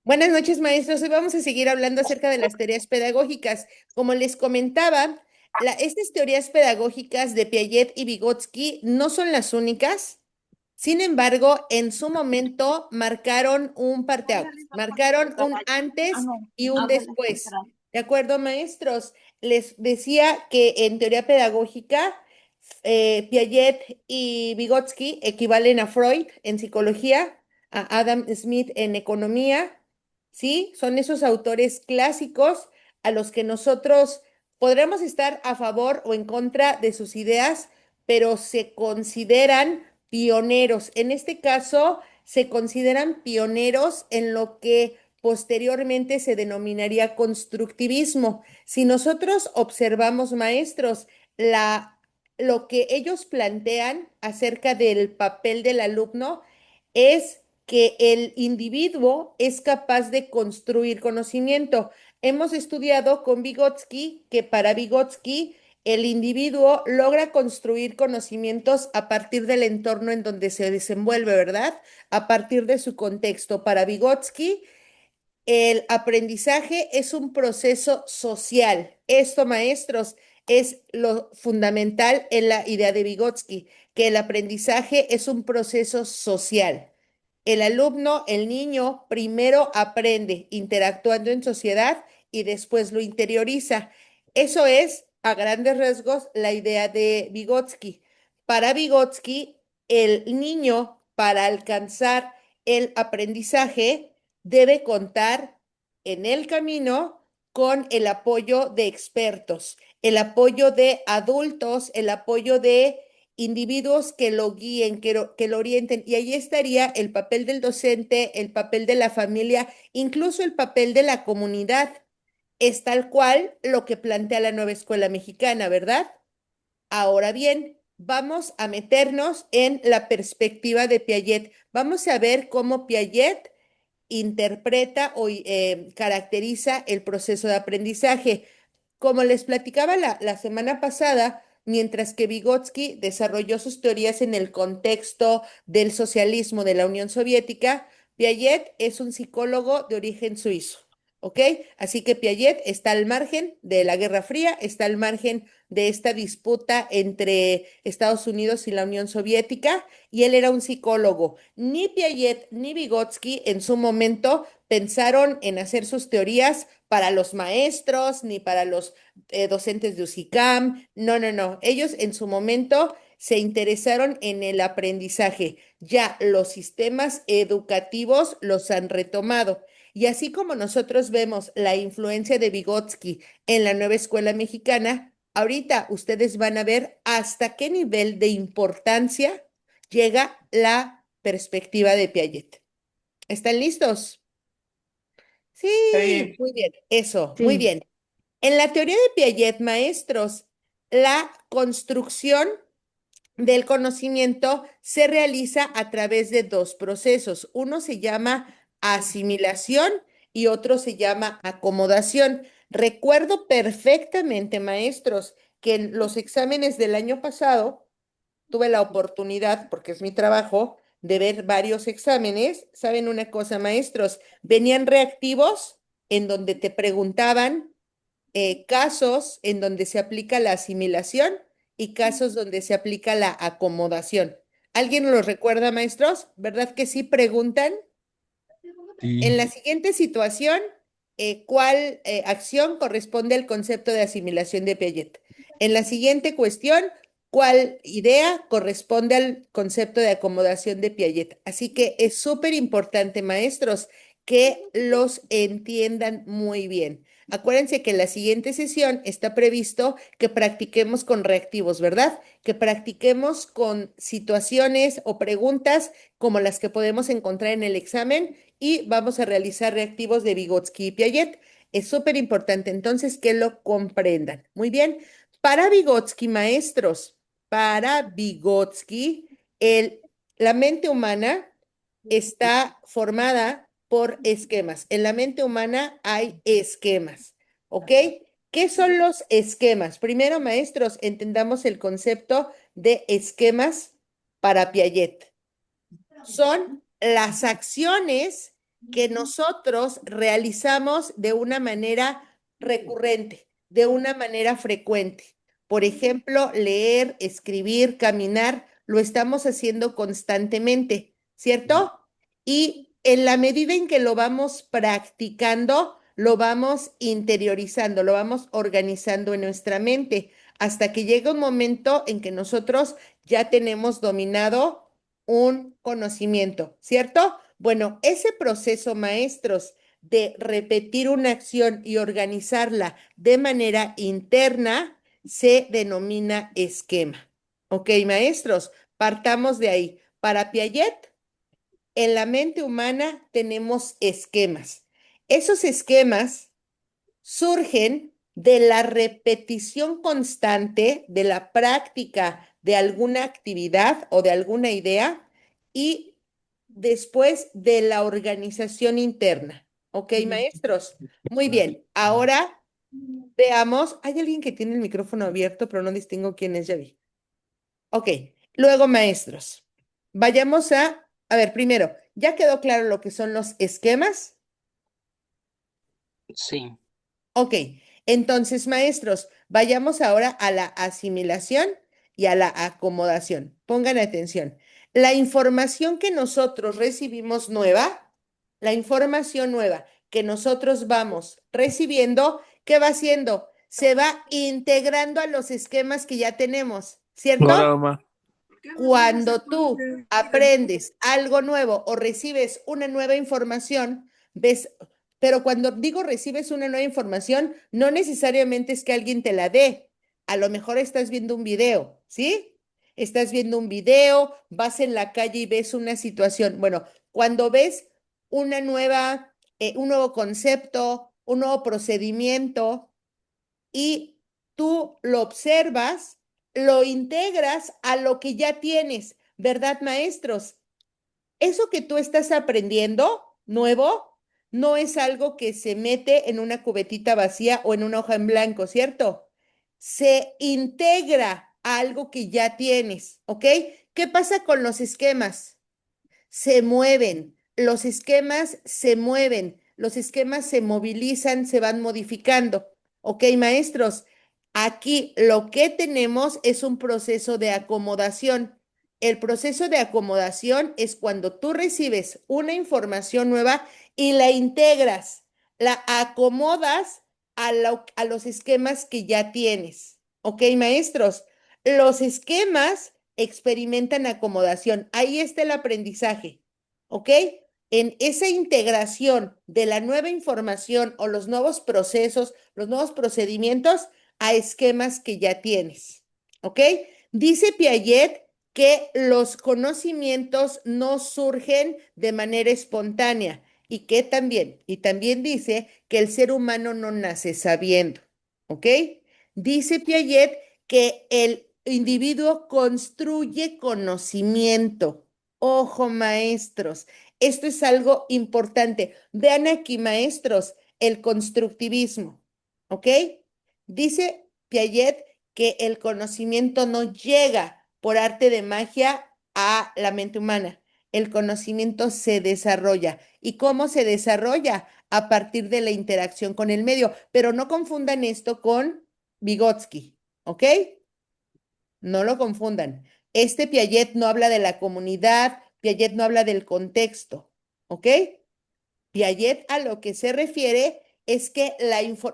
Buenas noches, maestros. Hoy vamos a seguir hablando acerca de las teorías pedagógicas. Como les comentaba, estas teorías pedagógicas de Piaget y Vygotsky no son las únicas. Sin embargo, en su momento marcaron un parteaguas, marcaron un antes y un después. ¿De acuerdo, maestros? Les decía que en teoría pedagógica, Piaget y Vygotsky equivalen a Freud en psicología, a Adam Smith en economía, ¿sí? Son esos autores clásicos a los que nosotros podremos estar a favor o en contra de sus ideas, pero se consideran pioneros. En este caso, se consideran pioneros en lo que posteriormente se denominaría constructivismo. Si nosotros observamos, maestros, lo que ellos plantean acerca del papel del alumno es que el individuo es capaz de construir conocimiento. Hemos estudiado con Vygotsky que para Vygotsky el individuo logra construir conocimientos a partir del entorno en donde se desenvuelve, ¿verdad? A partir de su contexto. Para Vygotsky, el aprendizaje es un proceso social. Esto, maestros, es lo fundamental en la idea de Vygotsky, que el aprendizaje es un proceso social. El alumno, el niño, primero aprende interactuando en sociedad y después lo interioriza. Eso es, a grandes rasgos, la idea de Vygotsky. Para Vygotsky, el niño, para alcanzar el aprendizaje, debe contar en el camino con el apoyo de expertos, el apoyo de adultos, el apoyo de individuos que lo guíen, que lo orienten. Y ahí estaría el papel del docente, el papel de la familia, incluso el papel de la comunidad. Es tal cual lo que plantea la nueva escuela mexicana, ¿verdad? Ahora bien, vamos a meternos en la perspectiva de Piaget. Vamos a ver cómo Piaget interpreta o caracteriza el proceso de aprendizaje. Como les platicaba la semana pasada, mientras que Vygotsky desarrolló sus teorías en el contexto del socialismo de la Unión Soviética, Piaget es un psicólogo de origen suizo. ¿Ok? Así que Piaget está al margen de la Guerra Fría, está al margen de esta disputa entre Estados Unidos y la Unión Soviética, y él era un psicólogo. Ni Piaget ni Vygotsky en su momento pensaron en hacer sus teorías para los maestros, ni para los docentes de UCICAM. No, no, no. Ellos en su momento se interesaron en el aprendizaje. Ya los sistemas educativos los han retomado. Y así como nosotros vemos la influencia de Vygotsky en la nueva escuela mexicana, ahorita ustedes van a ver hasta qué nivel de importancia llega la perspectiva de Piaget. ¿Están listos? Está Sí, bien. muy bien, eso, muy Sí. bien. En la teoría de Piaget, maestros, la construcción del conocimiento se realiza a través de dos procesos. Uno se llama asimilación y otro se llama acomodación. Recuerdo perfectamente, maestros, que en los exámenes del año pasado tuve la oportunidad, porque es mi trabajo, de ver varios exámenes. ¿Saben una cosa, maestros? Venían reactivos en donde te preguntaban casos en donde se aplica la asimilación y casos donde se aplica la acomodación. ¿Alguien los recuerda, maestros? ¿Verdad que sí preguntan? En Sí. la siguiente situación, ¿cuál acción corresponde al concepto de asimilación de Piaget? En la siguiente cuestión, ¿cuál idea corresponde al concepto de acomodación de Piaget? Así que es súper importante, maestros, que los entiendan muy bien. Acuérdense que en la siguiente sesión está previsto que practiquemos con reactivos, ¿verdad? Que practiquemos con situaciones o preguntas como las que podemos encontrar en el examen y vamos a realizar reactivos de Vygotsky y Piaget. Es súper importante entonces que lo comprendan. Muy bien. Para Vygotsky, maestros, para Vygotsky, la mente humana está formada por esquemas. En la mente humana hay esquemas, ¿ok? ¿Qué son los esquemas? Primero, maestros, entendamos el concepto de esquemas para Piaget. Son las acciones que nosotros realizamos de una manera recurrente, de una manera frecuente. Por ejemplo, leer, escribir, caminar, lo estamos haciendo constantemente, ¿cierto? Y en la medida en que lo vamos practicando, lo vamos interiorizando, lo vamos organizando en nuestra mente, hasta que llega un momento en que nosotros ya tenemos dominado un conocimiento, ¿cierto? Bueno, ese proceso, maestros, de repetir una acción y organizarla de manera interna, se denomina esquema. Ok, maestros, partamos de ahí. Para Piaget, en la mente humana tenemos esquemas. Esos esquemas surgen de la repetición constante de la práctica de alguna actividad o de alguna idea y después de la organización interna. ¿Ok, maestros? Muy bien. Ahora veamos. Hay alguien que tiene el micrófono abierto, pero no distingo quién es, ya vi. Ok. Luego, maestros. Vayamos a ver, primero, ¿ya quedó claro lo que son los esquemas? Sí. Ok, entonces, maestros, vayamos ahora a la asimilación y a la acomodación. Pongan atención. La información que nosotros recibimos nueva, la información nueva que nosotros vamos recibiendo, ¿qué va haciendo? Se va integrando a los esquemas que ya tenemos, Ahora, ¿cierto? mamá. Cuando tú aprendes algo nuevo o recibes una nueva información, ves, pero cuando digo recibes una nueva información, no necesariamente es que alguien te la dé. A lo mejor estás viendo un video, ¿sí? Estás viendo un video, vas en la calle y ves una situación. Bueno, cuando ves un nuevo concepto, un nuevo procedimiento, y tú lo observas, lo integras a lo que ya tienes, ¿verdad, maestros? Eso que tú estás aprendiendo nuevo no es algo que se mete en una cubetita vacía o en una hoja en blanco, ¿cierto? Se integra a algo que ya tienes, ¿ok? ¿Qué pasa con los esquemas? Se mueven, los esquemas se mueven, los esquemas se movilizan, se van modificando. Ok, maestros, aquí lo que tenemos es un proceso de acomodación. El proceso de acomodación es cuando tú recibes una información nueva y la integras, la acomodas a los esquemas que ya tienes. Ok, maestros, los esquemas experimentan acomodación. Ahí está el aprendizaje, ¿ok? En esa integración de la nueva información o los nuevos procesos, los nuevos procedimientos a esquemas que ya tienes, ¿ok? Dice Piaget que los conocimientos no surgen de manera espontánea y también dice que el ser humano no nace sabiendo, ¿ok? Dice Piaget que el individuo construye conocimiento. Ojo, maestros, esto es algo importante. Vean aquí, maestros, el constructivismo, ¿ok? Dice Piaget que el conocimiento no llega por arte de magia a la mente humana. El conocimiento se desarrolla. ¿Y cómo se desarrolla? A partir de la interacción con el medio. Pero no confundan esto con Vygotsky, ¿ok? No lo confundan. Este Piaget no habla de la comunidad, Piaget no habla del contexto, ¿ok? Piaget a lo que se refiere es que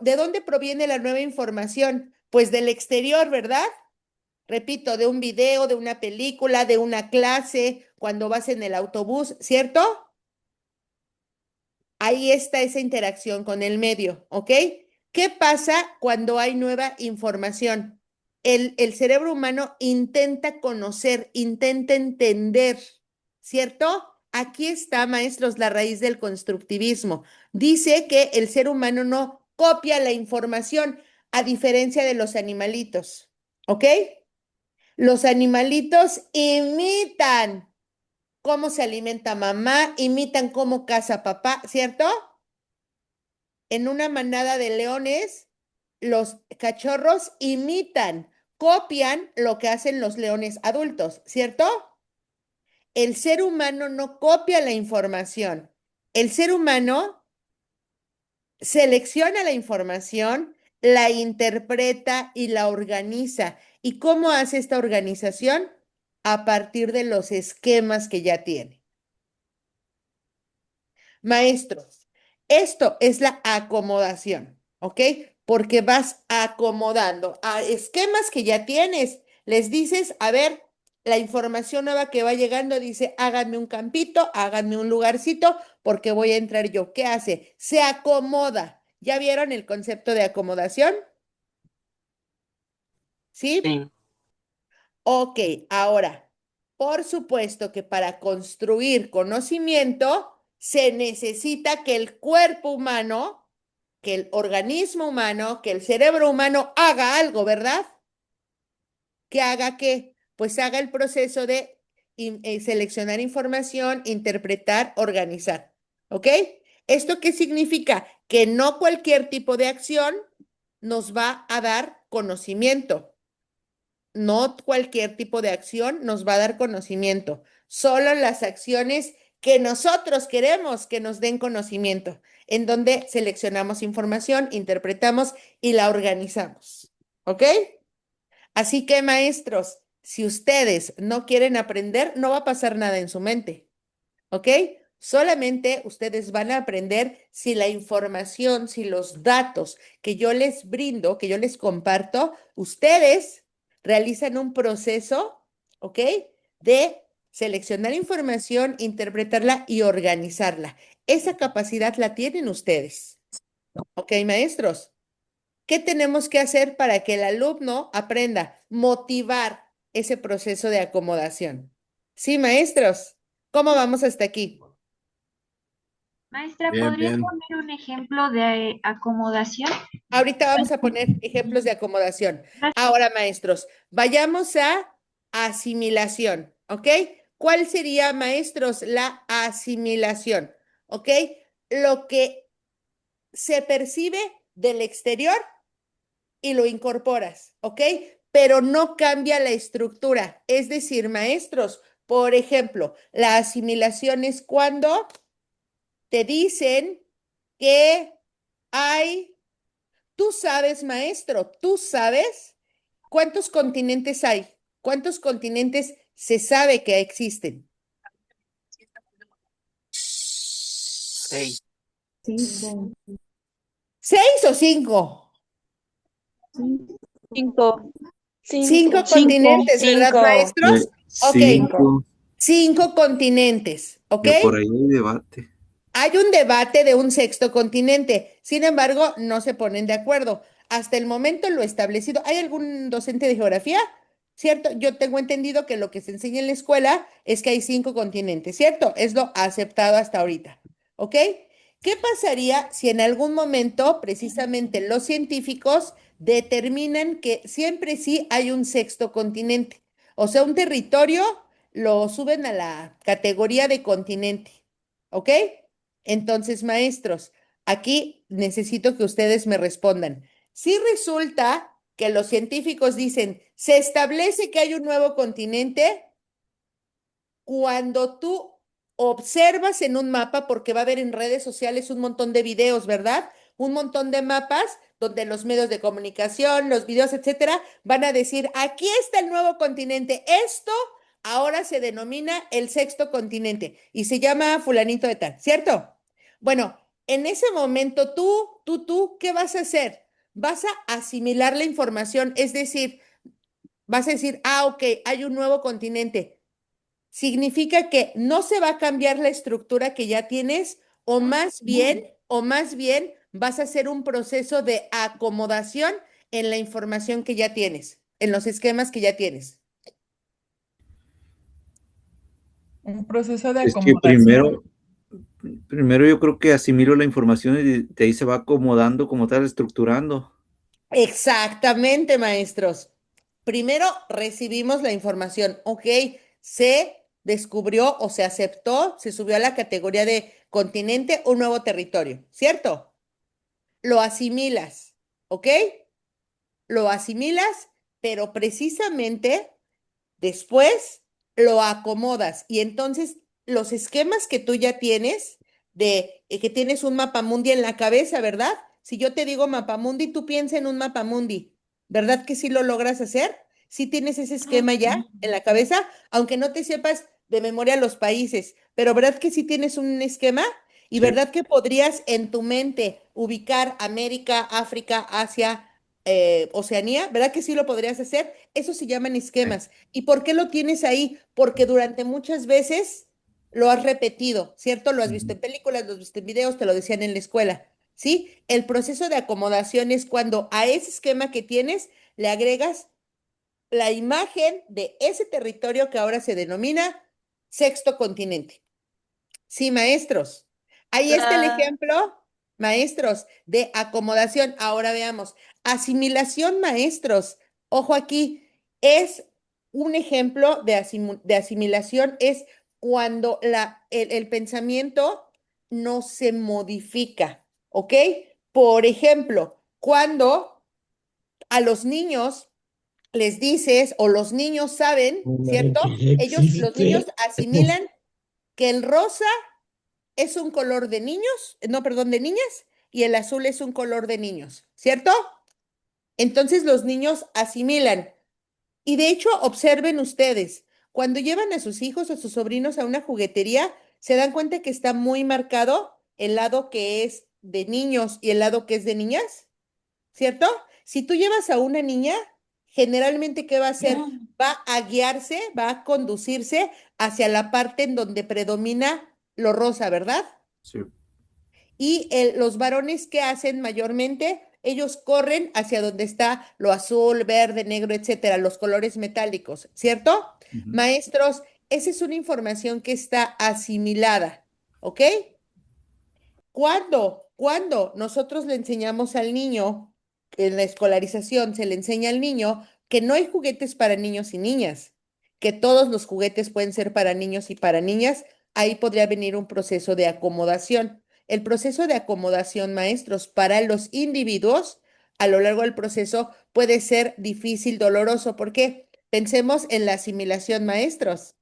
¿de dónde proviene la nueva información? Pues del exterior, ¿verdad? Repito, de un video, de una película, de una clase, cuando vas en el autobús, ¿cierto? Ahí está esa interacción con el medio, ¿ok? ¿Qué pasa cuando hay nueva información? El cerebro humano intenta conocer, intenta entender, ¿cierto? Aquí está, maestros, la raíz del constructivismo. Dice que el ser humano no copia la información, a diferencia de los animalitos, ¿ok? Los animalitos imitan cómo se alimenta mamá, imitan cómo caza papá, ¿cierto? En una manada de leones, los cachorros imitan, copian lo que hacen los leones adultos, ¿cierto? El ser humano no copia la información. El ser humano selecciona la información, la interpreta y la organiza. ¿Y cómo hace esta organización? A partir de los esquemas que ya tiene. Maestros, esto es la acomodación, ¿ok? Porque vas acomodando a esquemas que ya tienes. Les dices, a ver, la información nueva que va llegando dice, háganme un campito, háganme un lugarcito, porque voy a entrar yo. ¿Qué hace? Se acomoda. ¿Ya vieron el concepto de acomodación? ¿Sí? Sí. Ok, ahora, por supuesto que para construir conocimiento se necesita que el cuerpo humano, que el organismo humano, que el cerebro humano haga algo, ¿verdad? ¿Que haga qué? Pues haga el proceso de seleccionar información, interpretar, organizar. ¿Ok? ¿Esto qué significa? Que no cualquier tipo de acción nos va a dar conocimiento. No cualquier tipo de acción nos va a dar conocimiento, solo las acciones que nosotros queremos que nos den conocimiento, en donde seleccionamos información, interpretamos y la organizamos. ¿Ok? Así que, maestros, si ustedes no quieren aprender, no va a pasar nada en su mente. ¿Ok? Solamente ustedes van a aprender si la información, si los datos que yo les brindo, que yo les comparto, ustedes realizan un proceso, ¿ok? De seleccionar información, interpretarla y organizarla. Esa capacidad la tienen ustedes. ¿Ok, maestros? ¿Qué tenemos que hacer para que el alumno aprenda? Motivar ese proceso de acomodación. Sí, maestros. ¿Cómo vamos hasta aquí? Maestra, Bien, ¿podría bien. poner un ejemplo de acomodación? Ahorita vamos a poner ejemplos de acomodación. Gracias. Ahora, maestros, vayamos a asimilación, ¿ok? ¿Cuál sería, maestros, la asimilación? ¿Ok? Lo que se percibe del exterior y lo incorporas, ¿ok? Pero no cambia la estructura. Es decir, maestros, por ejemplo, la asimilación es cuando te dicen que hay, tú sabes, maestro, tú sabes cuántos continentes hay, cuántos continentes se sabe que existen. 6. Cinco. ¿Seis o cinco? Cinco. Cinco Cinco. continentes, ¿verdad, Cinco. maestros? Ok, Cinco. Cinco, cinco continentes, ¿ok? pero por ahí hay debate. Hay un debate de un sexto continente, sin embargo, no se ponen de acuerdo. Hasta el momento lo establecido, ¿hay algún docente de geografía? ¿Cierto? Yo tengo entendido que lo que se enseña en la escuela es que hay cinco continentes, ¿cierto? Es lo aceptado hasta ahorita, ¿ok? ¿Qué pasaría si en algún momento precisamente los científicos determinan que siempre sí hay un sexto continente? O sea, un territorio lo suben a la categoría de continente, ¿ok? Entonces, maestros, aquí necesito que ustedes me respondan. Si resulta que los científicos dicen, se establece que hay un nuevo continente, cuando tú observas en un mapa, porque va a haber en redes sociales un montón de videos, ¿verdad? Un montón de mapas donde los medios de comunicación, los videos, etcétera, van a decir, aquí está el nuevo continente. Esto ahora se denomina el sexto continente y se llama fulanito de tal, ¿cierto? Bueno, en ese momento tú, ¿qué vas a hacer? Vas a asimilar la información, es decir, vas a decir, ah, ok, hay un nuevo continente. Significa que no se va a cambiar la estructura que ya tienes, o más bien vas a hacer un proceso de acomodación en la información que ya tienes, en los esquemas que ya tienes. Un proceso de Es que acomodación. primero yo creo que asimilo la información y de ahí se va acomodando como tal, estructurando. Exactamente, maestros. Primero recibimos la información, ok, se descubrió o se aceptó, se subió a la categoría de continente, un nuevo territorio, ¿cierto? Lo asimilas, ¿ok? Lo asimilas, pero precisamente después lo acomodas y entonces los esquemas que tú ya tienes que tienes un mapamundi en la cabeza, ¿verdad? Si yo te digo mapamundi, tú piensa en un mapamundi, ¿verdad que sí lo logras hacer? ¿Sí tienes ese esquema ya en la cabeza? Aunque no te sepas de memoria los países, pero ¿verdad que sí tienes un esquema? ¿Y Sí. verdad que podrías en tu mente ubicar América, África, Asia, Oceanía? ¿Verdad que sí lo podrías hacer? Eso se llaman esquemas. ¿Y por qué lo tienes ahí? Porque durante muchas veces lo has repetido, ¿cierto? Lo has visto en películas, lo has visto en videos, te lo decían en la escuela, ¿sí? El proceso de acomodación es cuando a ese esquema que tienes le agregas la imagen de ese territorio que ahora se denomina sexto continente. Sí, maestros. Ahí está el ejemplo, maestros, de acomodación. Ahora veamos. Asimilación, maestros. Ojo aquí, es un ejemplo de asimilación, es cuando el pensamiento no se modifica, ¿ok? Por ejemplo, cuando a los niños les dices o los niños saben, Número ¿cierto? que ya Los niños existe. asimilan que el rosa es un color de niños, no, perdón, de niñas, y el azul es un color de niños, ¿cierto? Entonces los niños asimilan. Y de hecho, observen ustedes, cuando llevan a sus hijos o sus sobrinos a una juguetería, se dan cuenta que está muy marcado el lado que es de niños y el lado que es de niñas, ¿cierto? Si tú llevas a una niña, generalmente, ¿qué va a hacer? Va a guiarse, va a conducirse hacia la parte en donde predomina lo rosa, ¿verdad? Sí. Y los varones que hacen mayormente, ellos corren hacia donde está lo azul, verde, negro, etcétera, los colores metálicos, ¿cierto? Ujú. Maestros, esa es una información que está asimilada, ¿ok? Cuando nosotros le enseñamos al niño, en la escolarización se le enseña al niño que no hay juguetes para niños y niñas, que todos los juguetes pueden ser para niños y para niñas, ahí podría venir un proceso de acomodación. El proceso de acomodación, maestros, para los individuos a lo largo del proceso puede ser difícil, doloroso. ¿Por qué? Pensemos en la asimilación, maestros,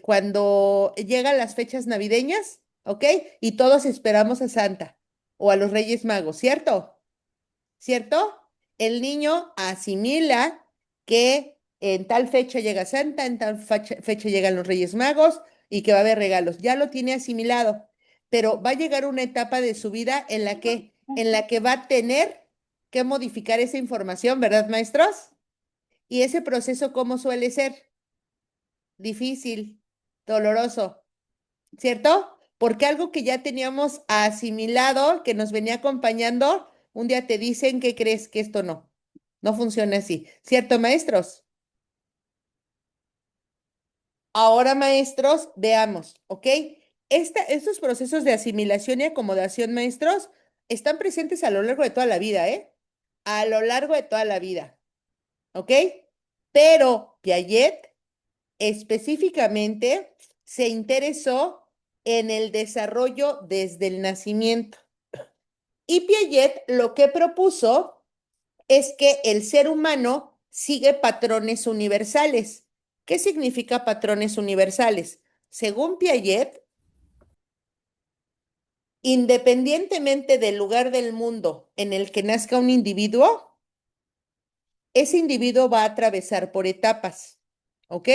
cuando llegan las fechas navideñas, ¿ok? Y todos esperamos a Santa o a los Reyes Magos, ¿cierto? ¿Cierto? El niño asimila que en tal fecha llega Santa, en tal fecha llegan los Reyes Magos y que va a haber regalos. Ya lo tiene asimilado, pero va a llegar una etapa de su vida en la que va a tener que modificar esa información, ¿verdad, maestros? Y ese proceso, ¿cómo suele ser? Difícil, doloroso, ¿cierto? Porque algo que ya teníamos asimilado, que nos venía acompañando, un día te dicen que crees que esto no funciona así, ¿cierto, maestros? Ahora, maestros, veamos, ¿ok? Estos procesos de asimilación y acomodación, maestros, están presentes a lo largo de toda la vida, ¿eh? A lo largo de toda la vida, ¿ok? Pero Piaget específicamente se interesó en el desarrollo desde el nacimiento. Y Piaget lo que propuso es que el ser humano sigue patrones universales. ¿Qué significa patrones universales? Según Piaget, independientemente del lugar del mundo en el que nazca un individuo, ese individuo va a atravesar por etapas, ¿ok?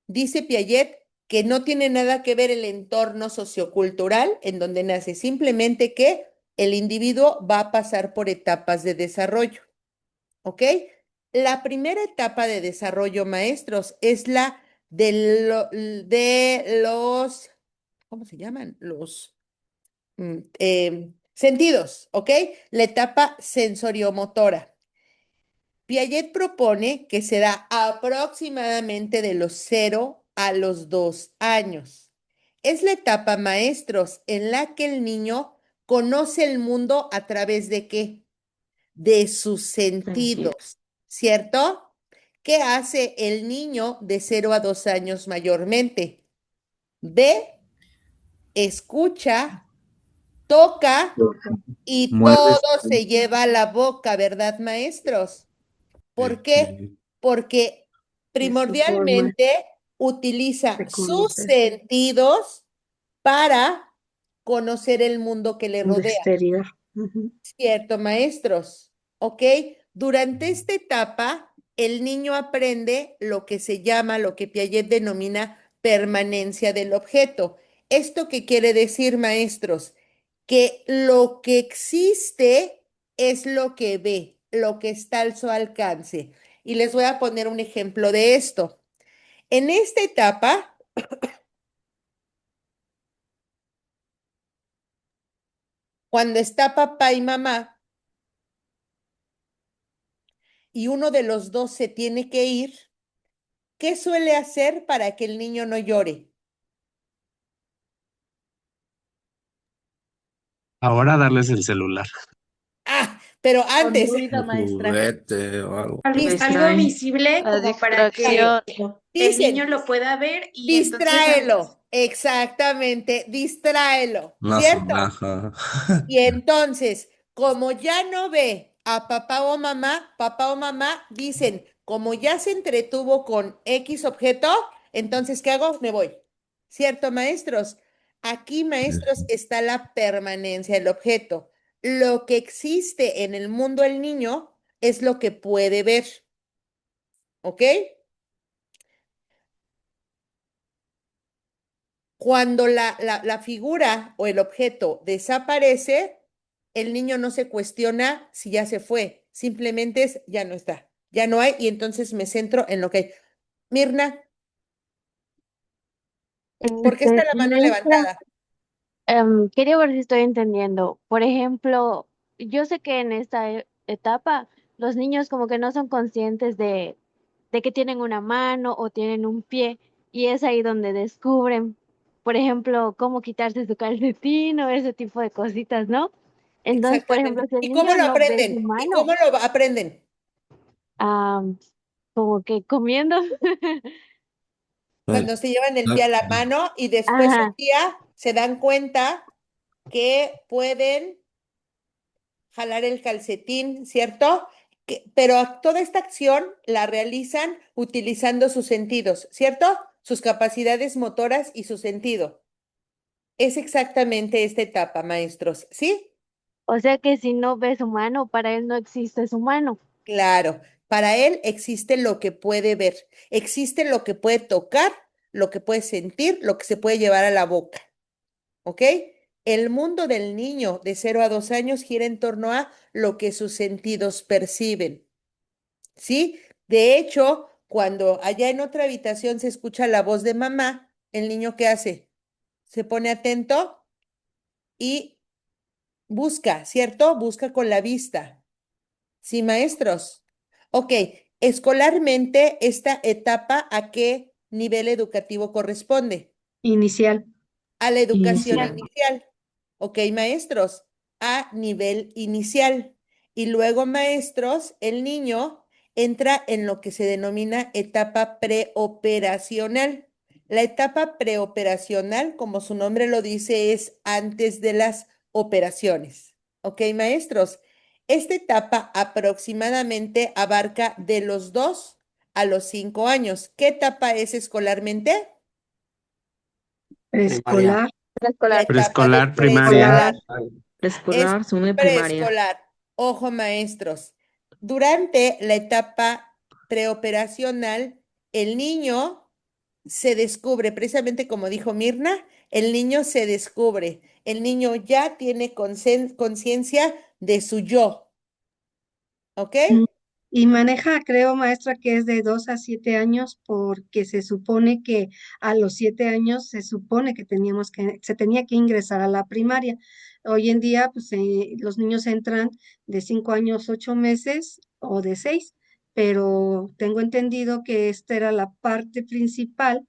Dice Piaget que no tiene nada que ver el entorno sociocultural en donde nace, simplemente que el individuo va a pasar por etapas de desarrollo, ¿ok? La primera etapa de desarrollo, maestros, es la de los, ¿cómo se llaman? Los sentidos, ¿ok? La etapa sensoriomotora. Piaget propone que se da aproximadamente de los 0 a los 2 años. Es la etapa, maestros, en la que el niño conoce el mundo a través de qué? De sus sentidos, ¿cierto? ¿Qué hace el niño de 0 a 2 años mayormente? Ve, escucha, toca y todo Muerdes. se lleva a la boca, ¿verdad, maestros? ¿Por qué? Sí. Porque Es su forma primordialmente utiliza de sus conocerse. sentidos para conocer el mundo que le Mundo rodea. exterior. Ujú. Cierto, maestros. ¿Ok? Durante esta etapa, el niño aprende lo que se llama, lo que Piaget denomina permanencia del objeto. ¿Esto qué quiere decir, maestros? Que lo que existe es lo que ve, lo que está al su alcance. Y les voy a poner un ejemplo de esto. En esta etapa, cuando está papá y mamá y uno de los dos se tiene que ir, ¿qué suele hacer para que el niño no llore? Ahora darles el celular. Ah, pero Con antes, ruido, Un maestra. juguete o algo. Lo Algo distraen. visible La como para que distracción. el niño dicen, lo pueda ver y entonces distráelo. Exactamente, distráelo, Una ¿cierto? sonaja. Y entonces, como ya no ve a papá o mamá dicen, como ya se entretuvo con X objeto, entonces, ¿qué hago? Me voy. ¿Cierto, maestros? Aquí, maestros, está la permanencia del objeto. Lo que existe en el mundo del niño es lo que puede ver, ¿ok? Cuando la figura o el objeto desaparece, el niño no se cuestiona si ya se fue, simplemente es ya no está, ya no hay, y entonces me centro en lo que hay. Mirna, ¿por qué está la mano Maestra, levantada? quería ver si estoy entendiendo. Por ejemplo, yo sé que en esta etapa los niños como que no son conscientes de que tienen una mano o tienen un pie y es ahí donde descubren, por ejemplo, cómo quitarse su calcetín o ese tipo de cositas, ¿no? Entonces, por ejemplo, Exactamente. si el ¿Y cómo niño lo no ve su aprenden? ¿Y cómo mano, lo aprenden? ah, como que comiendo, Cuando se llevan el pie a la mano y después un ajá, día se dan cuenta que pueden jalar el calcetín, ¿cierto? Pero toda esta acción la realizan utilizando sus sentidos, ¿cierto? Sus capacidades motoras y su sentido. Es exactamente esta etapa, maestros, ¿sí? o sea que si no ve su mano, para él no existe su mano. Claro, para él existe lo que puede ver, existe lo que puede tocar, lo que puede sentir, lo que se puede llevar a la boca, ¿ok? El mundo del niño de 0 a 2 años gira en torno a lo que sus sentidos perciben. ¿Sí? De hecho, cuando allá en otra habitación se escucha la voz de mamá, el niño ¿qué hace? Se pone atento y busca, ¿cierto? Busca con la vista. Sí, maestros. Ok, escolarmente, esta etapa, ¿a qué nivel educativo corresponde? Inicial. A la educación Inicial. inicial. Ok, maestros, a nivel inicial. Y luego, maestros, el niño entra en lo que se denomina etapa preoperacional. La etapa preoperacional, como su nombre lo dice, es antes de las operaciones. Ok, maestros. Esta etapa aproximadamente abarca de los 2 a los 5 años. ¿Qué etapa es escolarmente? Primaria. Preescolar. La Preescolar. etapa de Preescolar, primaria. preescolar. Preescolar. Es Preescolar, segundo de primaria. preescolar. Ojo, maestros. Durante la etapa preoperacional, el niño se descubre, precisamente como dijo Mirna, el niño se descubre. El niño ya tiene conciencia de su yo. ¿Ok? Mm. Y maneja, creo, maestra, que es de 2 a 7 años, porque se supone que a los 7 años se tenía que ingresar a la primaria. Hoy en día, pues los niños entran de 5 años, 8 meses o de 6, pero tengo entendido que esta era la parte principal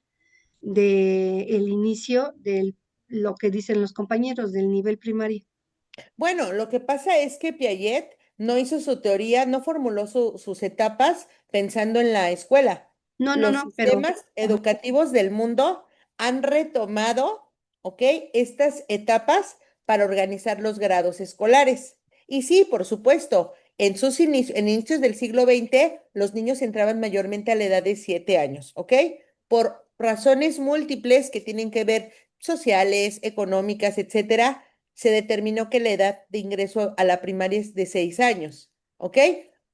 del inicio de lo que dicen los compañeros del nivel primario. Bueno, lo que pasa es que Piaget no hizo su teoría, no formuló sus etapas pensando en la escuela. No, no, Los no, pero sistemas educativos del mundo han retomado, ¿ok? Estas etapas para organizar los grados escolares. Y sí, por supuesto, en inicios del siglo XX, los niños entraban mayormente a la edad de 7 años, ¿ok? Por razones múltiples que tienen que ver sociales, económicas, etcétera, se determinó que la edad de ingreso a la primaria es de 6 años, ¿ok?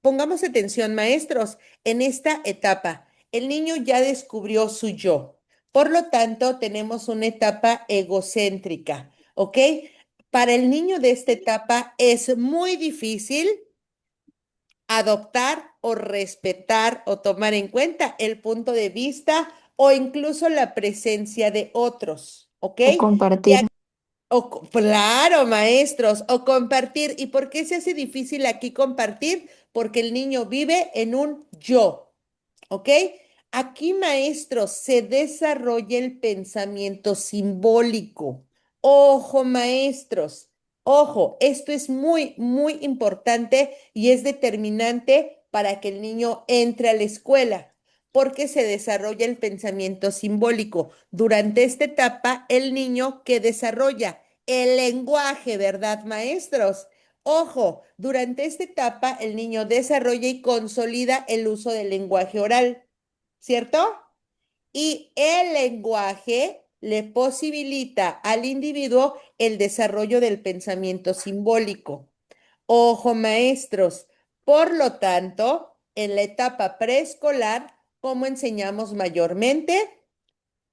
Pongamos atención, maestros, en esta etapa, el niño ya descubrió su yo. Por lo tanto, tenemos una etapa egocéntrica, ¿ok? Para el niño de esta etapa es muy difícil adoptar o respetar o tomar en cuenta el punto de vista o incluso la presencia de otros, ¿ok? O compartir. Claro, maestros, o compartir. ¿Y por qué se hace difícil aquí compartir? Porque el niño vive en un yo, ¿ok? Aquí, maestros, se desarrolla el pensamiento simbólico. Ojo, maestros, ojo, esto es muy, muy importante y es determinante para que el niño entre a la escuela, porque se desarrolla el pensamiento simbólico. Durante esta etapa, el niño que desarrolla el lenguaje, ¿verdad, maestros? Ojo, durante esta etapa el niño desarrolla y consolida el uso del lenguaje oral, ¿cierto? Y el lenguaje le posibilita al individuo el desarrollo del pensamiento simbólico. Ojo, maestros, por lo tanto, en la etapa preescolar, ¿cómo enseñamos mayormente?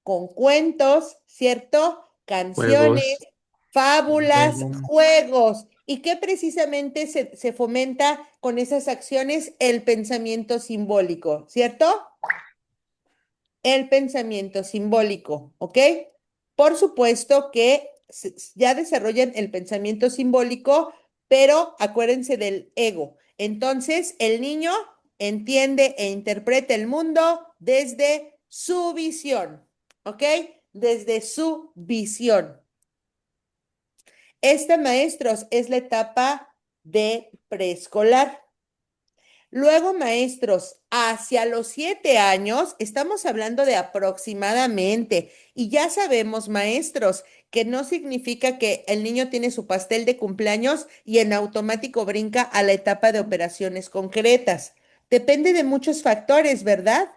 Con cuentos, ¿cierto? Canciones, Juegos. fábulas, Juegos. juegos. ¿Y qué precisamente se fomenta con esas acciones? El pensamiento simbólico, ¿cierto? El pensamiento simbólico, ¿ok? Por supuesto que ya desarrollan el pensamiento simbólico, pero acuérdense del ego. Entonces, el niño entiende e interpreta el mundo desde su visión, ¿ok? Desde su visión. Esta, maestros, es la etapa de preescolar. Luego, maestros, hacia los 7 años, estamos hablando de aproximadamente, y ya sabemos, maestros, que no significa que el niño tiene su pastel de cumpleaños y en automático brinca a la etapa de operaciones concretas. Depende de muchos factores, ¿verdad?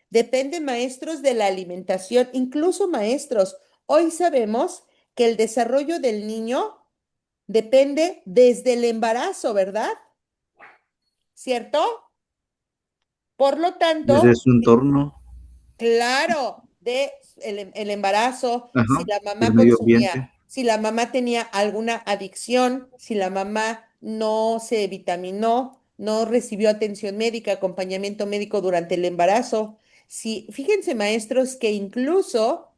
Depende, maestros, de la alimentación, incluso maestros. Hoy sabemos que el desarrollo del niño depende desde el embarazo, ¿verdad? ¿Cierto? Por lo Desde tanto, su entorno, claro, de el embarazo, si ajá, la el mamá medio ambiente. consumía, si la mamá tenía alguna adicción, si la mamá no se vitaminó, no recibió atención médica, acompañamiento médico durante el embarazo. Si, fíjense, maestros, que incluso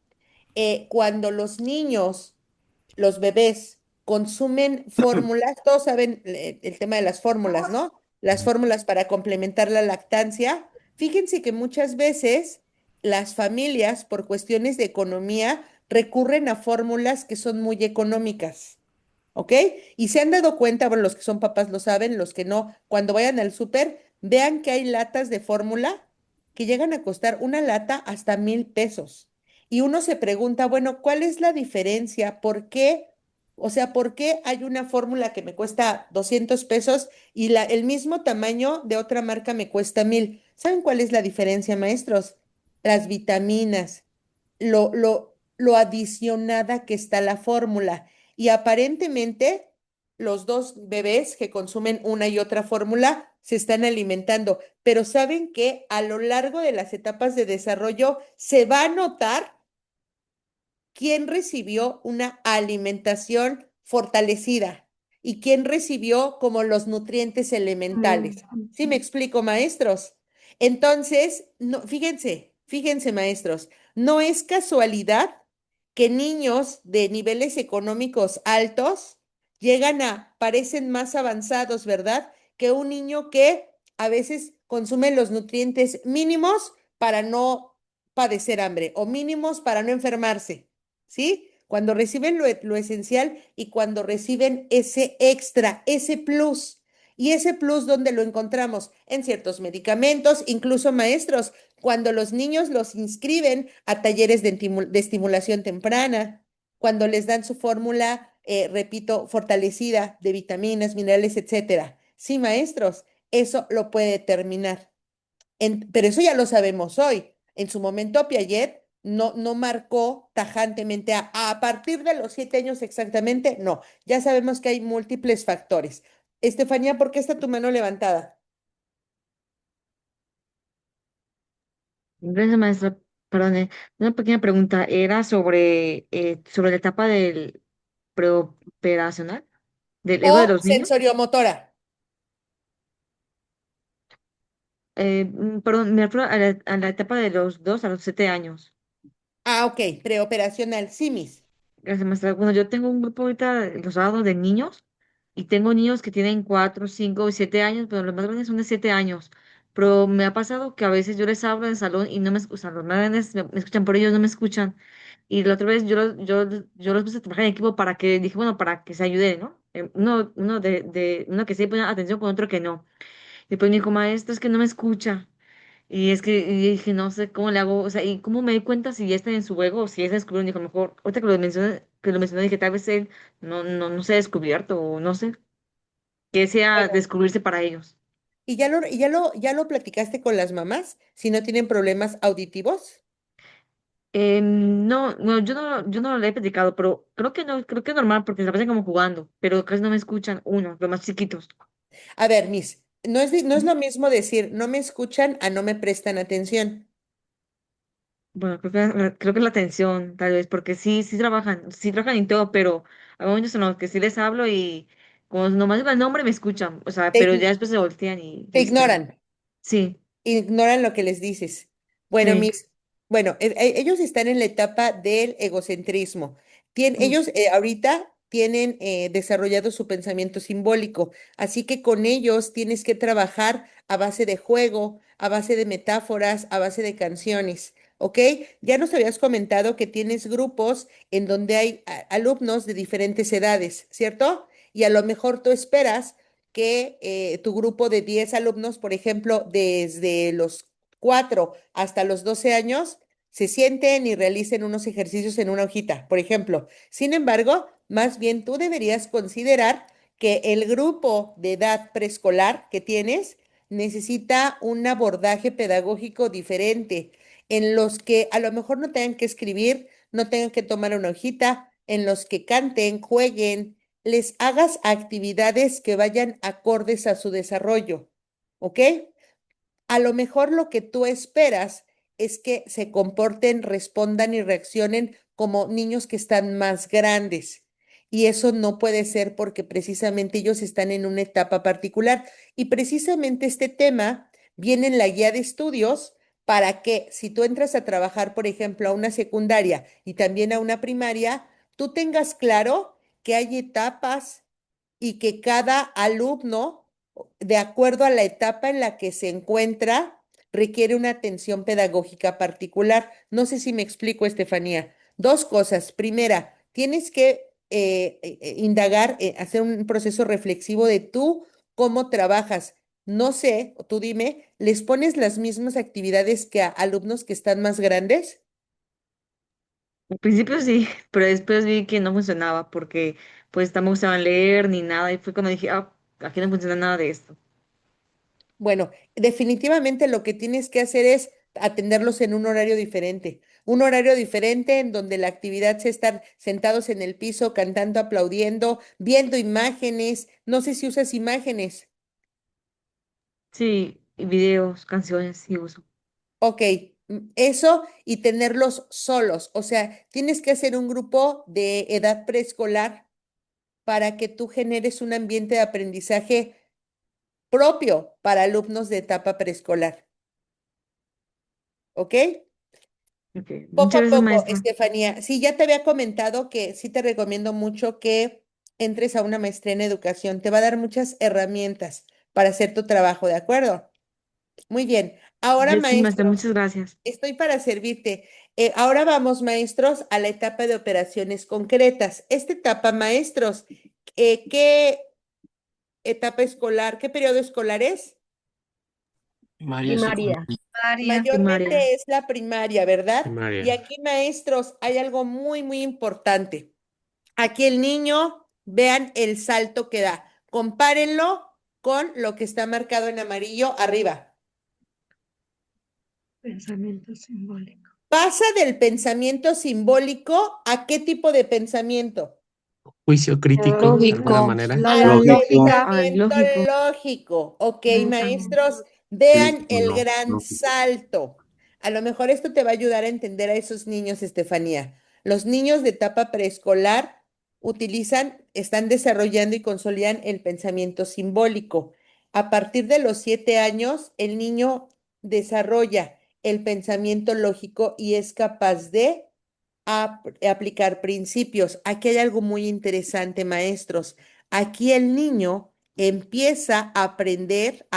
cuando los niños, los bebés, consumen fórmulas, todos saben el tema de las fórmulas, ¿no? Las fórmulas para complementar la lactancia. Fíjense que muchas veces las familias, por cuestiones de economía, recurren a fórmulas que son muy económicas. ¿Ok? Y se han dado cuenta, bueno, los que son papás lo saben, los que no, cuando vayan al súper, vean que hay latas de fórmula que llegan a costar una lata hasta 1,000 pesos. Y uno se pregunta, bueno, ¿cuál es la diferencia? ¿Por qué? O sea, ¿por qué hay una fórmula que me cuesta 200 pesos y el mismo tamaño de otra marca me cuesta 1,000? ¿Saben cuál es la diferencia, maestros? Las vitaminas, lo adicionada que está la fórmula. Y aparentemente los dos bebés que consumen una y otra fórmula se están alimentando, pero saben que a lo largo de las etapas de desarrollo se va a notar quién recibió una alimentación fortalecida y quién recibió como los nutrientes elementales. ¿Sí me explico, maestros? Entonces, no, fíjense, maestros, no es casualidad que niños de niveles económicos altos parecen más avanzados, ¿verdad? Que un niño que a veces consume los nutrientes mínimos para no padecer hambre o mínimos para no enfermarse. ¿Sí? Cuando reciben lo esencial y cuando reciben ese extra, ese plus. Y ese plus, ¿dónde lo encontramos? En ciertos medicamentos, incluso maestros, cuando los niños los inscriben a talleres de estimulación temprana, cuando les dan su fórmula, repito, fortalecida de vitaminas, minerales, etcétera. Sí, maestros, eso lo puede determinar. Pero eso ya lo sabemos hoy. En su momento, Piaget no marcó tajantemente a partir de los 7 años exactamente, no. Ya sabemos que hay múltiples factores. Estefanía, ¿por qué está tu mano levantada? Gracias, maestra. Perdón, una pequeña pregunta. Era sobre la etapa del preoperacional, del ego de O los niños. sensoriomotora. Perdón, me refiero a la etapa de los 2 a los 7 años. Ah, ok, preoperacional, simis. Gracias, maestra. Bueno, yo tengo un grupo ahorita, los sábados de niños, y tengo niños que tienen 4, 5 y 7 años, pero los más grandes son de 7 años. Pero me ha pasado que a veces yo les hablo en el salón y no me escuchan. Los más grandes me escuchan, pero ellos no me escuchan. Y la otra vez yo los puse a trabajar en equipo para que, dije, bueno, para que se ayude, ¿no? Uno que sí pone atención con otro que no. Y después me dijo, maestro, es que no me escucha. Y dije, no sé cómo le hago, o sea, y cómo me di cuenta si ya está en su juego o si ya se descubrió, dijo, mejor, ahorita que lo mencioné, dije, tal vez él no se ha descubierto o no sé, que sea Bueno, descubrirse para ellos. ¿y ya lo platicaste con las mamás? Si no tienen problemas auditivos. No, no, yo no lo he platicado, pero creo que no, creo que es normal porque se la pasan como jugando, pero casi no me escuchan uno, los más chiquitos. A ver, Miss, no es lo mismo decir no me escuchan a no me prestan atención. Bueno, creo que es la atención, tal vez, porque sí trabajan en todo, pero hay momentos en los que sí les hablo y como nomás digo el nombre me escuchan, o sea, Te, pero ya ign- después se voltean y se te distraen. ignoran. Sí, Ignoran lo que les dices. Bueno, sí. mis, bueno, ellos están en la etapa del egocentrismo. Uy, Ellos ahorita tienen desarrollado su pensamiento simbólico, así que con ellos tienes que trabajar a base de juego, a base de metáforas, a base de canciones, ¿ok? Ya nos habías comentado que tienes grupos en donde hay alumnos de diferentes edades, ¿cierto? Y a lo mejor tú esperas que tu grupo de 10 alumnos, por ejemplo, desde los 4 hasta los 12 años, se sienten y realicen unos ejercicios en una hojita, por ejemplo. Sin embargo, más bien tú deberías considerar que el grupo de edad preescolar que tienes necesita un abordaje pedagógico diferente, en los que a lo mejor no tengan que escribir, no tengan que tomar una hojita, en los que canten, jueguen, les hagas actividades que vayan acordes a su desarrollo, ¿ok? A lo mejor lo que tú esperas es que se comporten, respondan y reaccionen como niños que están más grandes. Y eso no puede ser porque precisamente ellos están en una etapa particular. Y precisamente este tema viene en la guía de estudios para que si tú entras a trabajar, por ejemplo, a una secundaria y también a una primaria, tú tengas claro que hay etapas y que cada alumno, de acuerdo a la etapa en la que se encuentra, requiere una atención pedagógica particular. No sé si me explico, Estefanía. Dos cosas. Primera, tienes que indagar, hacer un proceso reflexivo de tú cómo trabajas. No sé, tú dime, ¿les pones las mismas actividades que a alumnos que están más grandes? al principio sí, pero después vi que no funcionaba porque pues tampoco saben leer ni nada y fue cuando dije, aquí no funciona nada de esto. Bueno, definitivamente lo que tienes que hacer es atenderlos en un horario diferente en donde la actividad sea estar sentados en el piso, cantando, aplaudiendo, viendo imágenes. No sé si usas imágenes. Sí, y videos, canciones, sí uso. Ok, eso y tenerlos solos. O sea, tienes que hacer un grupo de edad preescolar para que tú generes un ambiente de aprendizaje propio para alumnos de etapa preescolar. ¿Ok? Ok, Poco muchas a gracias, poco, maestra. Estefanía. Sí, ya te había comentado que sí te recomiendo mucho que entres a una maestría en educación. Te va a dar muchas herramientas para hacer tu trabajo, ¿de acuerdo? Muy bien. Ahora, Sí, maestra, maestros, muchas gracias. estoy para servirte. Ahora vamos, maestros, a la etapa de operaciones concretas. Esta etapa, maestros, ¿qué etapa escolar, qué periodo escolar es? Primaria, Primaria. secundaria, María. Primaria. Mayormente es la primaria, ¿verdad? Y primaria. aquí, maestros, hay algo muy, muy importante. Aquí el niño, vean el salto que da. Compárenlo con lo que está marcado en amarillo arriba. Pensamiento simbólico. pasa del pensamiento simbólico a qué tipo de pensamiento? Juicio crítico, de alguna Lógico. manera. Al Lógico. pensamiento Lógico. lógico. Ok, maestros, Sí, vean el no, gran lógico. salto. A lo mejor esto te va a ayudar a entender a esos niños, Estefanía. Los niños de etapa preescolar están desarrollando y consolidan el pensamiento simbólico. A partir de los 7 años, el niño desarrolla el pensamiento lógico y es capaz de aplicar principios. Aquí hay algo muy interesante, maestros. Aquí el niño empieza a aprender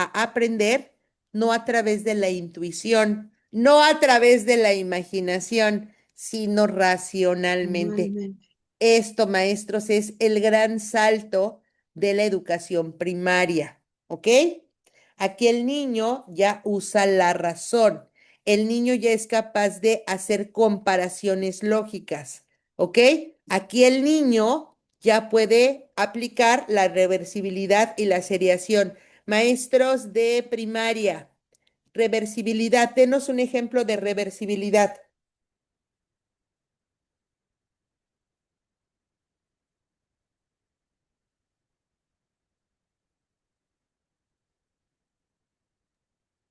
no a través de la intuición, no a través de la imaginación, sino racionalmente. Normalmente. Esto, maestros, es el gran salto de la educación primaria, ¿ok? Aquí el niño ya usa la razón. El niño ya es capaz de hacer comparaciones lógicas, ¿ok? Aquí el niño ya puede aplicar la reversibilidad y la seriación. Maestros de primaria, reversibilidad, denos un ejemplo de reversibilidad.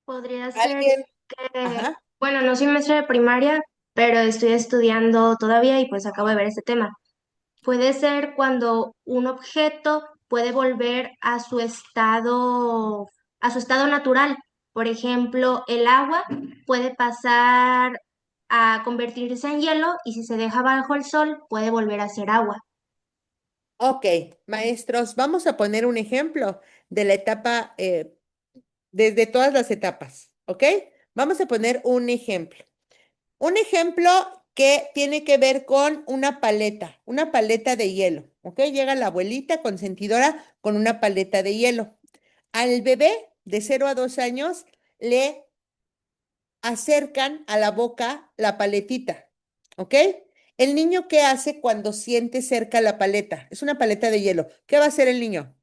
Podría ser ¿Alguien? que, Ajá. bueno, no soy maestra de primaria, pero estoy estudiando todavía y pues acabo de ver este tema. Puede ser cuando un objeto puede volver a su estado natural. Por ejemplo, el agua puede pasar a convertirse en hielo y si se deja bajo el sol puede volver a ser agua. Ok, maestros, vamos a poner un ejemplo de la etapa, desde todas las etapas, ¿ok? Vamos a poner un ejemplo. Un ejemplo que tiene que ver con una paleta de hielo, ¿ok? Llega la abuelita consentidora con una paleta de hielo. Al bebé de 0 a 2 años le acercan a la boca la paletita, ¿ok? El niño, ¿qué hace cuando siente cerca la paleta? Es una paleta de hielo. ¿Qué va a hacer el niño?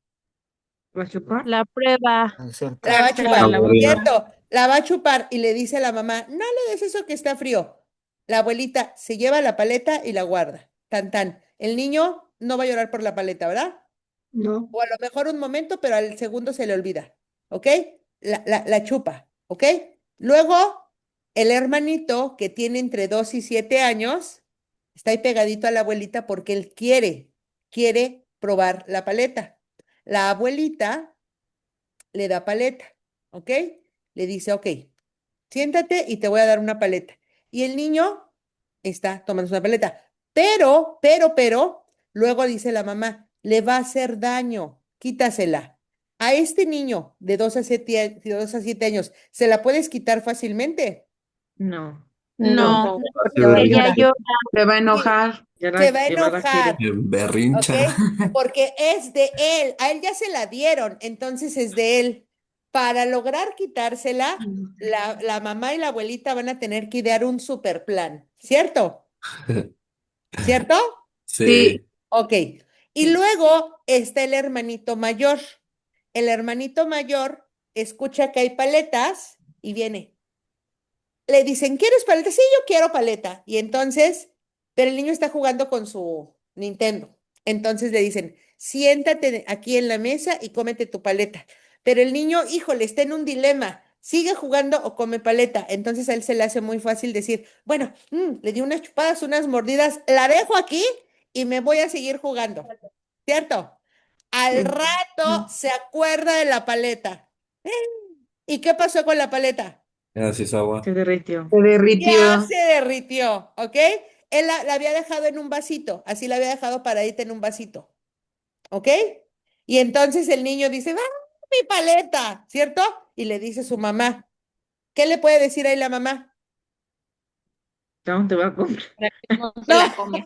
¿Va a chupar? La prueba. La va a chupar, La abuela. ¿cierto? La va a chupar y le dice a la mamá, no le des eso que está frío. La abuelita se lleva la paleta y la guarda. Tan, tan. El niño no va a llorar por la paleta, ¿verdad? No, O a lo mejor un momento, pero al segundo se le olvida, ¿ok? La chupa, ¿ok? Luego, el hermanito que tiene entre 2 y 7 años está ahí pegadito a la abuelita porque él quiere probar la paleta. La abuelita le da paleta, ¿ok? Le dice, ok, siéntate y te voy a dar una paleta. Y el niño está tomando una paleta. Pero, luego dice la mamá, le va a hacer daño, quítasela. A este niño de 2 a 7 años, ¿se la puedes quitar fácilmente? No. No, No, Hace porque ella berrinche. llora. Se va a Sí, enojar. Ya se la, va a ya no la quiere. enojar, ¿ok? Berrincha. Porque es de él, a él ya se la dieron, entonces es de él. Para lograr quitársela, la mamá y la abuelita van a tener que idear un super plan, ¿cierto? ¿Cierto? Sí. Ok. Y luego está el hermanito mayor. El hermanito mayor escucha que hay paletas y viene. Le dicen, ¿quieres paleta? Sí, yo quiero paleta. Y entonces, pero el niño está jugando con su Nintendo. Entonces le dicen, siéntate aquí en la mesa y cómete tu paleta. Pero el niño, híjole, está en un dilema. ¿Sigue jugando o come paleta? Entonces a él se le hace muy fácil decir, bueno, le di unas chupadas, unas mordidas, la dejo aquí y me voy a seguir jugando. ¿Cierto? Al rato se acuerda de la paleta. ¿Y qué pasó con la paleta? Así es agua. Se derritió. Se Ya derritió. se derritió, ¿ok? Él la había dejado en un vasito, así la había dejado paradita en un vasito, ¿ok? Y entonces el niño dice, ¡ah, mi paleta! ¿Cierto? Y le dice su mamá, ¿qué le puede decir ahí la mamá? Ya no te voy a comer. no se No, la come.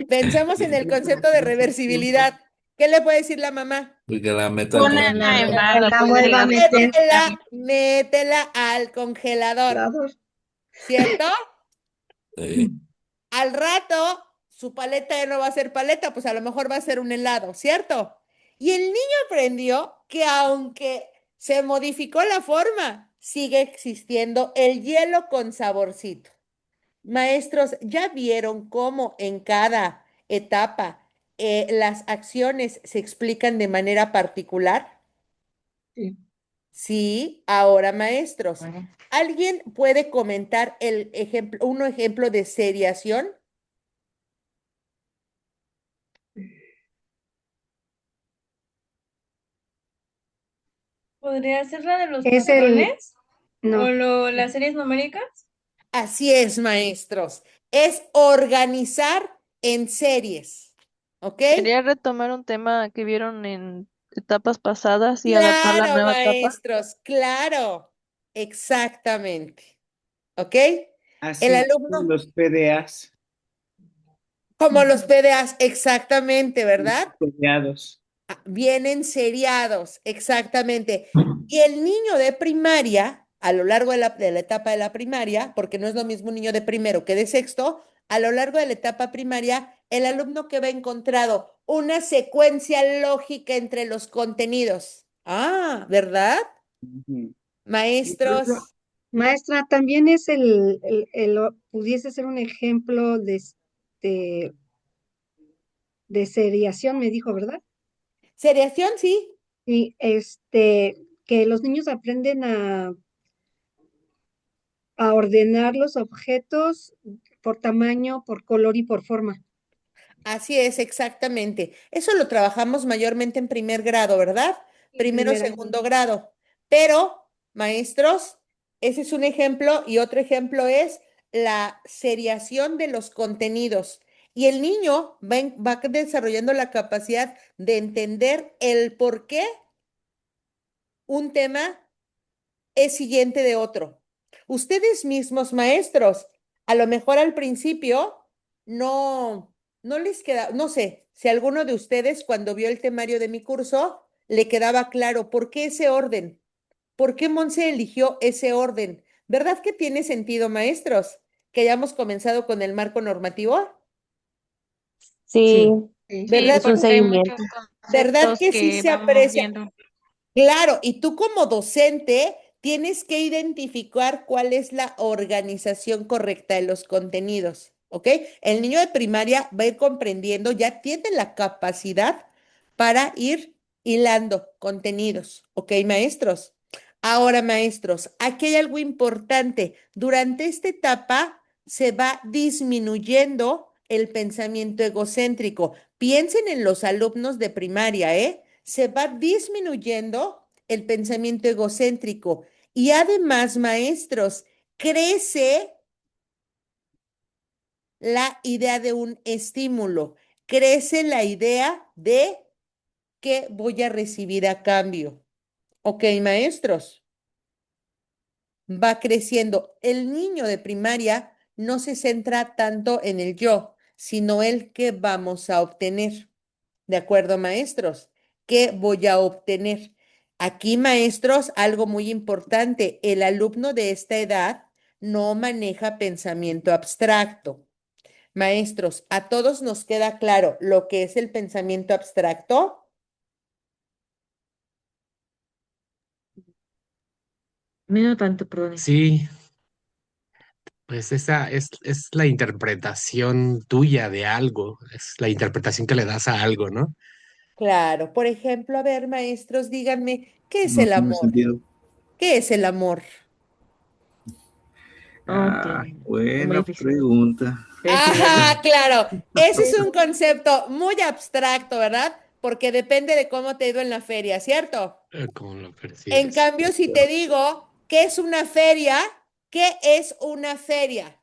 pensemos en el concepto de reversibilidad. ¿Qué le puede decir la mamá? Y que la meta al Ponela en barra, la vuelva a meter. Métela al congelador, Claro. ¿cierto? Sí. Al rato, su paleta ya no va a ser paleta, pues a lo mejor va a ser un helado, ¿cierto? Y el niño aprendió que aunque se modificó la forma, sigue existiendo el hielo con saborcito. Maestros, ¿ya vieron cómo en cada etapa las acciones se explican de manera particular? Sí. Sí, ahora maestros, Bueno, ¿alguien puede comentar un ejemplo de seriación? ¿Podría ser la de los Es el, patrones? no, ¿O las series numéricas? Así es, maestros. Es organizar en series. ¿Ok? Quería retomar un tema que vieron en etapas pasadas y adaptar la Claro, nueva etapa. maestros, claro. Exactamente. ¿Ok? El Así como alumno, los PDAs, como los PDAs, exactamente, ¿verdad? seriados. Vienen seriados, exactamente. Y el niño de primaria, a lo largo de la etapa de la primaria, porque no es lo mismo un niño de primero que de sexto, a lo largo de la etapa primaria, el alumno que va encontrado una secuencia lógica entre los contenidos. Ah, ¿verdad? Ujú. y por ejemplo, Maestros, maestra, también es pudiese ser un ejemplo de seriación, me dijo, ¿verdad? seriación, sí. Y que los niños aprenden a ordenar los objetos por tamaño, por color y por forma. Así es, exactamente. Eso lo trabajamos mayormente en primer grado, ¿verdad? En Primero, primer año. segundo grado. Pero, maestros, ese es un ejemplo y otro ejemplo es la seriación de los contenidos. Y el niño va desarrollando la capacidad de entender el por qué un tema es siguiente de otro. Ustedes mismos, maestros, a lo mejor al principio no les queda, no sé, si alguno de ustedes cuando vio el temario de mi curso le quedaba claro por qué ese orden, por qué Monse eligió ese orden. ¿Verdad que tiene sentido, maestros, que hayamos comenzado con el marco normativo? Sí, Sí. Sí. Sí, ¿Verdad? es un porque hay seguimiento. muchos ¿Verdad conceptos que sí que se vamos aprecia? viendo. Claro, y tú como docente tienes que identificar cuál es la organización correcta de los contenidos, ¿ok? El niño de primaria va a ir comprendiendo, ya tiene la capacidad para ir hilando contenidos, ¿ok, maestros? Ahora, maestros, aquí hay algo importante. Durante esta etapa se va disminuyendo el pensamiento egocéntrico. Piensen en los alumnos de primaria, ¿eh? Se va disminuyendo el pensamiento egocéntrico. Y además, maestros, crece la idea de un estímulo, crece la idea de qué voy a recibir a cambio. ¿Ok, maestros? Va creciendo. El niño de primaria no se centra tanto en el yo, sino el que vamos a obtener. ¿De acuerdo, maestros? ¿Qué voy a obtener? Aquí, maestros, algo muy importante, el alumno de esta edad no maneja pensamiento abstracto. Maestros, ¿a todos nos queda claro lo que es el pensamiento abstracto? a mí no tanto, perdón. Sí, pues esa es la interpretación tuya de algo, es la interpretación que le das a algo, ¿no? Claro, por ejemplo, a ver, maestros, díganme, ¿qué es No el tiene amor? sentido. ¿Qué es el amor? Ok, es muy Buena difícil. pregunta. Defínelo. Ajá, claro. Ese es un concepto muy abstracto, ¿verdad? Porque depende de cómo te ha ido en la feria, ¿cierto? Como lo En percibes. cambio, si te digo, ¿qué es una feria? ¿Qué es una feria?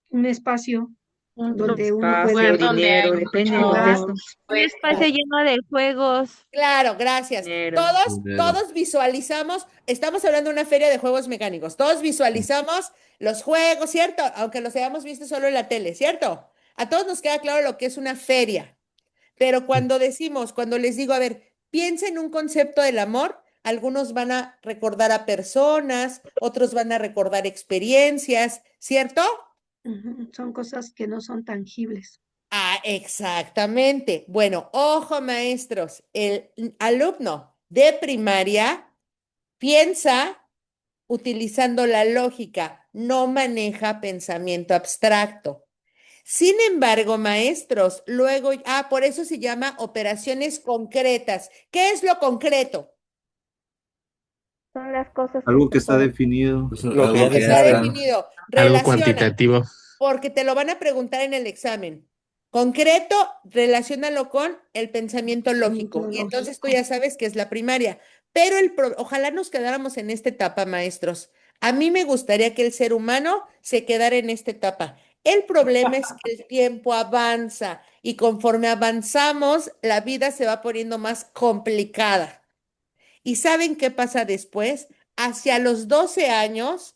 Un espacio Un donde uno Espacio, lugar puede donde hay dinero, depende del jugar. contexto. muchos Un espacio juegos. lleno de juegos. Claro, gracias. Dinero. Todos visualizamos, estamos hablando de una feria de juegos mecánicos, todos visualizamos los juegos, ¿cierto? Aunque los hayamos visto solo en la tele, ¿cierto? A todos nos queda claro lo que es una feria. Pero cuando les digo, a ver, piensa en un concepto del amor, algunos van a recordar a personas, otros van a recordar experiencias, ¿cierto? Ujú. Son cosas que no son tangibles. Ah, exactamente. Bueno, ojo, maestros, el alumno de primaria piensa utilizando la lógica, no maneja pensamiento abstracto. Sin embargo, maestros, luego, por eso se llama operaciones concretas. ¿Qué es lo concreto? Son las cosas que Algo se que está pueden. definido. Lo que ya Que está está. definido. Algo Relaciona, cuantitativo. porque te lo van a preguntar en el examen. Concreto, relaciónalo con el pensamiento lógico. Y entonces tú ya sabes que es la primaria. Pero ojalá nos quedáramos en esta etapa, maestros. A mí me gustaría que el ser humano se quedara en esta etapa. El problema es que el tiempo avanza y conforme avanzamos, la vida se va poniendo más complicada. ¿Y saben qué pasa después? Hacia los 12 años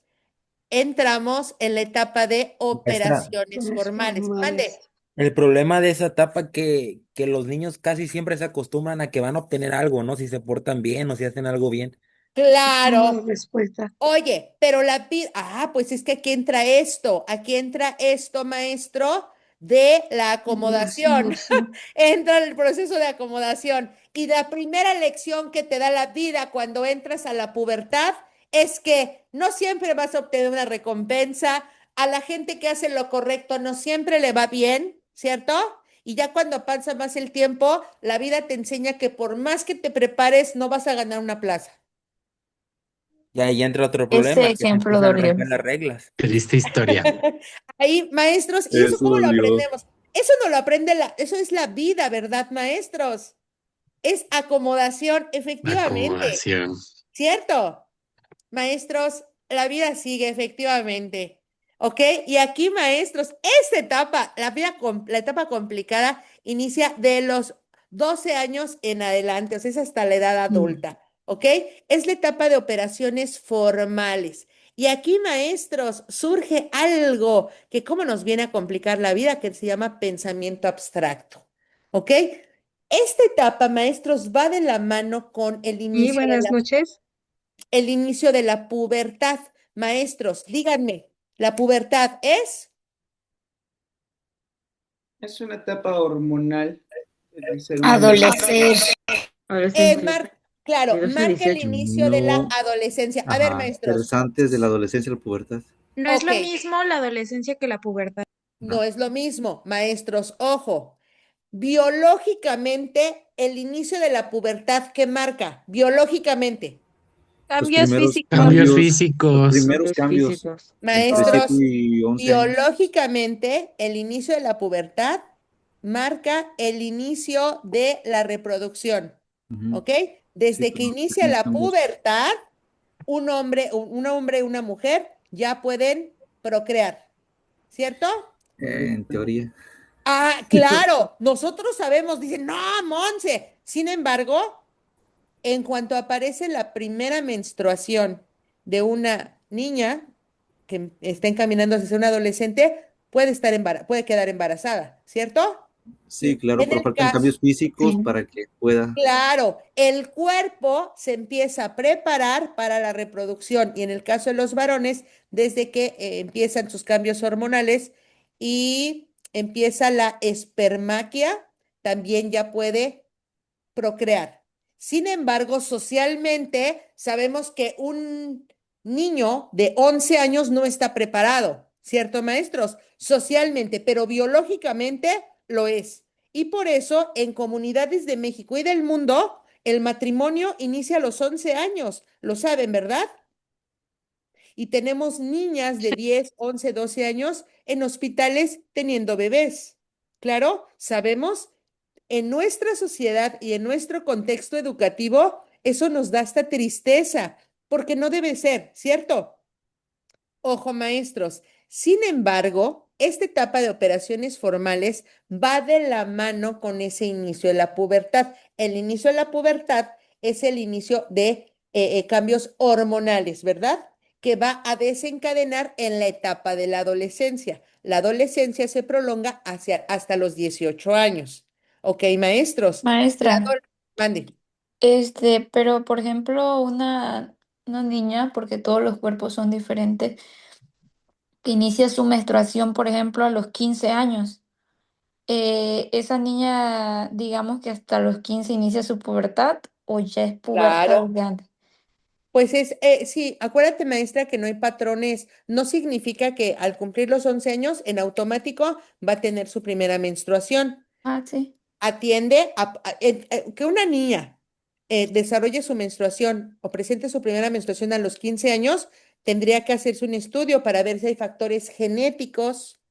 entramos en la etapa de Maestra, operaciones formales. Mande. el problema de esa etapa que los niños casi siempre se acostumbran a que van a obtener algo, ¿no? Si se portan bien o si hacen algo bien. Claro. Respuesta. Oye, pero la vida, pues es que aquí entra esto, maestro, de la acomodación. Entra el proceso de acomodación. Y la primera lección que te da la vida cuando entras a la pubertad es que no siempre vas a obtener una recompensa. A la gente que hace lo correcto no siempre le va bien, ¿cierto? Y ya cuando pasa más el tiempo, la vida te enseña que por más que te prepares, no vas a ganar una plaza. Y ahí entra otro Ese problema, que se ejemplo empiezan a dolió. romper las reglas. Triste historia. Ahí, maestros, ¿y eso Eso cómo lo dolió. aprendemos? Eso no lo aprende eso es la vida, ¿verdad, maestros? Es acomodación, efectivamente, Acomodación. ¿cierto? Maestros, la vida sigue, efectivamente. ¿Ok? Y aquí, maestros, esta etapa, la etapa complicada, inicia de los 12 años en adelante, o sea, es hasta la edad adulta. ¿Ok? Es la etapa de operaciones formales. Y aquí, maestros, surge algo que cómo nos viene a complicar la vida, que se llama pensamiento abstracto. ¿Ok? Esta etapa, maestros, va de la mano con el Y inicio de buenas noches. el inicio de la pubertad. Maestros, díganme, ¿la pubertad es? Es una etapa hormonal del ser humano. Adolecer. Adolescencia. Claro, 12 a marca el 18. inicio de la No. adolescencia. A ver, Ajá. Pero es maestros, antes de la adolescencia y la pubertad. No es lo ok, mismo la adolescencia que la pubertad. no es lo mismo. Maestros, ojo, biológicamente, el inicio de la pubertad, ¿qué marca? Biológicamente. Los Cambios primeros físicos. Cambios cambios, los físicos. primeros Cambios cambios físicos. entre 7 Maestros, y 11 años. biológicamente, el inicio de la pubertad marca el inicio de la reproducción, Ujú. ¿ok? Sí, Desde que con los inicia primeros la cambios. pubertad, un hombre y una mujer ya pueden procrear, ¿cierto? En teoría. Claro, nosotros sabemos, dicen, no, Monse. Sin embargo, en cuanto aparece la primera menstruación de una niña que está encaminando hacia ser una adolescente, puede quedar embarazada, ¿cierto? Sí, claro, En pero el faltan caso, cambios físicos para que pueda. claro, el cuerpo se empieza a preparar para la reproducción y en el caso de los varones, desde que empiezan sus cambios hormonales y empieza la espermaquia, también ya puede procrear. Sin embargo, socialmente sabemos que un niño de 11 años no está preparado, ¿cierto, maestros? Socialmente, pero biológicamente lo es. Y por eso en comunidades de México y del mundo, el matrimonio inicia a los 11 años. Lo saben, ¿verdad? Y tenemos niñas de 10, 11, 12 años en hospitales teniendo bebés. Claro, sabemos en nuestra sociedad y en nuestro contexto educativo, eso nos da esta tristeza, porque no debe ser, ¿cierto? Ojo, maestros. Sin embargo, esta etapa de operaciones formales va de la mano con ese inicio de la pubertad. El inicio de la pubertad es el inicio de cambios hormonales, ¿verdad? Que va a desencadenar en la etapa de la adolescencia. La adolescencia se prolonga hasta los 18 años. Ok, maestros. Maestra, Mande. pero por ejemplo, una niña, porque todos los cuerpos son diferentes, que inicia su menstruación, por ejemplo, a los 15 años. Esa niña, digamos que hasta los 15 inicia su pubertad o ya es pubertad Claro. desde antes. Pues sí, acuérdate, maestra, que no hay patrones. No significa que al cumplir los 11 años, en automático va a tener su primera menstruación. Ah, sí. Atiende que una niña desarrolle su menstruación o presente su primera menstruación a los 15 años, tendría que hacerse un estudio para ver si hay factores genéticos,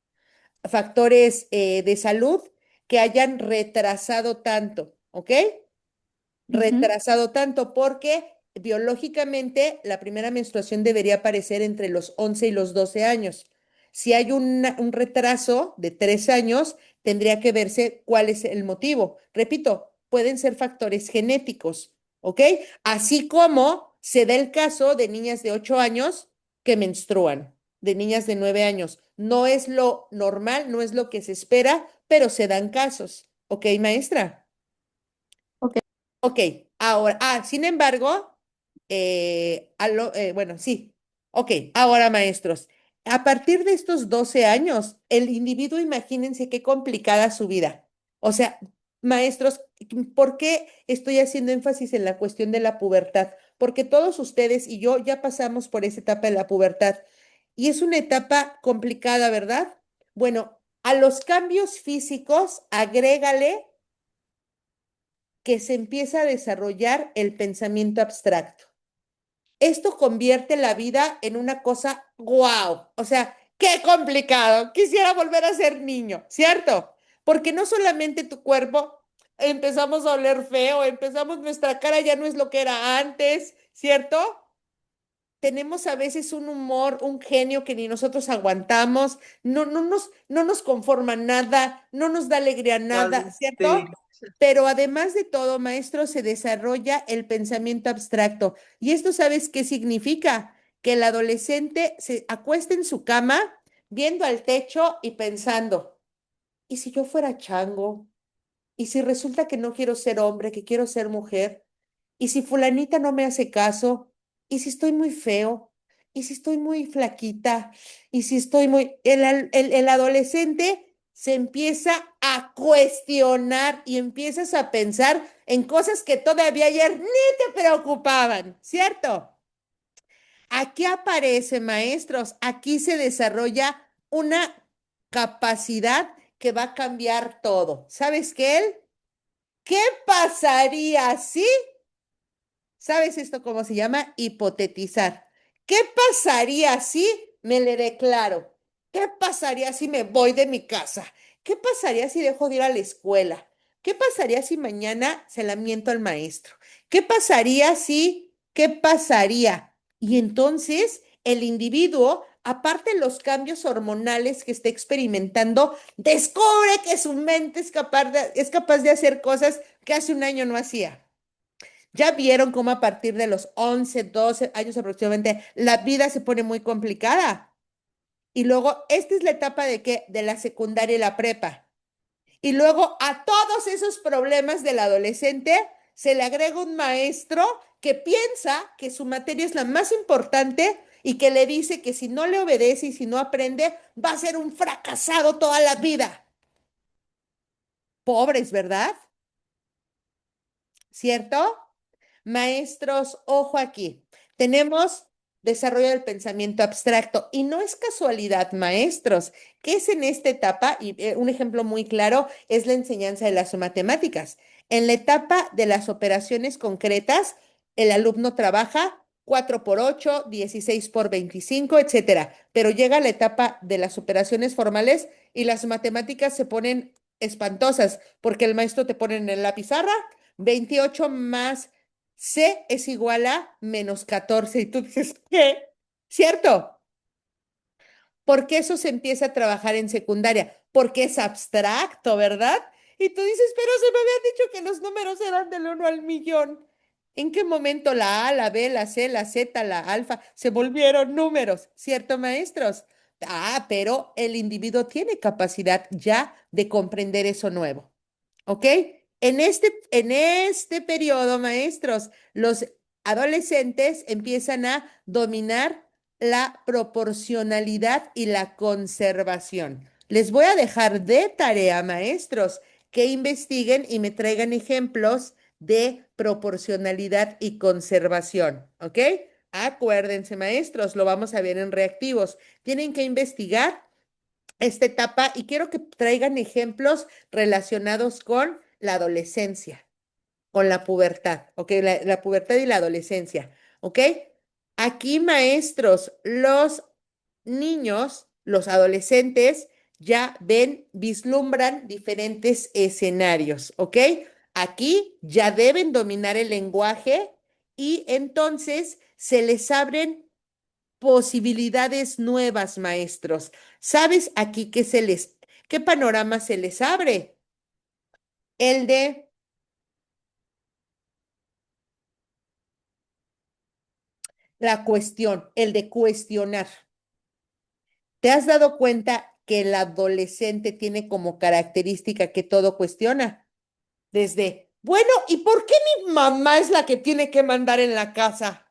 factores de salud que hayan retrasado tanto, ¿ok? Ujú. Retrasado tanto porque biológicamente la primera menstruación debería aparecer entre los 11 y los 12 años. Si hay un retraso de 3 años, tendría que verse cuál es el motivo. Repito, pueden ser factores genéticos, ¿ok? Así como se da el caso de niñas de 8 años que menstruan, de niñas de 9 años. No es lo normal, no es lo que se espera, pero se dan casos. ¿Ok, maestra? Ok. Ok, ahora, sin embargo, bueno, sí. Ok, ahora maestros, a partir de estos 12 años, el individuo, imagínense qué complicada su vida. O sea, maestros, ¿por qué estoy haciendo énfasis en la cuestión de la pubertad? Porque todos ustedes y yo ya pasamos por esa etapa de la pubertad y es una etapa complicada, ¿verdad? Bueno, a los cambios físicos, agrégale que se empieza a desarrollar el pensamiento abstracto. Esto convierte la vida en una cosa guau. O sea, qué complicado. Quisiera volver a ser niño, ¿cierto? Porque no solamente tu cuerpo empezamos a oler feo, nuestra cara ya no es lo que era antes, ¿cierto? Tenemos a veces un humor, un genio que ni nosotros aguantamos, no nos conforma nada, no nos da alegría nada, ¿cierto? Sí. Pero además de todo, maestro, se desarrolla el pensamiento abstracto. ¿Y esto sabes qué significa? Que el adolescente se acuesta en su cama viendo al techo y pensando, ¿y si yo fuera chango? ¿Y si resulta que no quiero ser hombre, que quiero ser mujer? ¿Y si fulanita no me hace caso? ¿Y si estoy muy feo? ¿Y si estoy muy flaquita? ¿Y si estoy muy... El adolescente se empieza a cuestionar y empiezas a pensar en cosas que todavía ayer ni te preocupaban, ¿cierto? Aquí aparece, maestros, aquí se desarrolla una capacidad que va a cambiar todo. ¿Sabes qué? ¿Qué pasaría si, sabes esto cómo se llama? Hipotetizar. ¿Qué pasaría si me le declaro? ¿Qué pasaría si me voy de mi casa? ¿Qué pasaría si dejo de ir a la escuela? ¿Qué pasaría si mañana se la miento al maestro? ¿Qué pasaría si, qué pasaría? Y entonces el individuo, aparte de los cambios hormonales que está experimentando, descubre que su mente es capaz de hacer cosas que hace un año no hacía. Ya vieron cómo a partir de los 11, 12 años aproximadamente, la vida se pone muy complicada. Y luego, esta es la etapa de qué? De la secundaria y la prepa. Y luego a todos esos problemas del adolescente se le agrega un maestro que piensa que su materia es la más importante y que le dice que si no le obedece y si no aprende, va a ser un fracasado toda la vida. Pobres, ¿verdad? ¿Cierto? Maestros, ojo aquí. Tenemos desarrollo del pensamiento abstracto y no es casualidad, maestros, que es en esta etapa, y un ejemplo muy claro es la enseñanza de las matemáticas. En la etapa de las operaciones concretas, el alumno trabaja 4 por 8, 16 por 25, etcétera. Pero llega la etapa de las operaciones formales y las matemáticas se ponen espantosas porque el maestro te pone en la pizarra 28 más C es igual a menos 14. Y tú dices, ¿qué? ¿Cierto? Porque eso se empieza a trabajar en secundaria, porque es abstracto, ¿verdad? Y tú dices, pero se me habían dicho que los números eran del 1 al 1.000.000. ¿En qué momento la A, la B, la C, la Z, la alfa se volvieron números? ¿Cierto, maestros? Pero el individuo tiene capacidad ya de comprender eso nuevo. ¿Ok? En este periodo, maestros, los adolescentes empiezan a dominar la proporcionalidad y la conservación. Les voy a dejar de tarea, maestros, que investiguen y me traigan ejemplos de proporcionalidad y conservación, ¿ok? Acuérdense, maestros, lo vamos a ver en reactivos. Tienen que investigar esta etapa y quiero que traigan ejemplos relacionados con la adolescencia, con la pubertad, ¿ok? La pubertad y la adolescencia, ¿ok? Aquí, maestros, los niños, los adolescentes, ya ven, vislumbran diferentes escenarios, ¿ok? Aquí ya deben dominar el lenguaje y entonces se les abren posibilidades nuevas, maestros. ¿Sabes aquí qué panorama se les abre? El de la cuestión, el de cuestionar. ¿Te has dado cuenta que el adolescente tiene como característica que todo cuestiona? Desde, bueno, ¿y por qué mi mamá es la que tiene que mandar en la casa?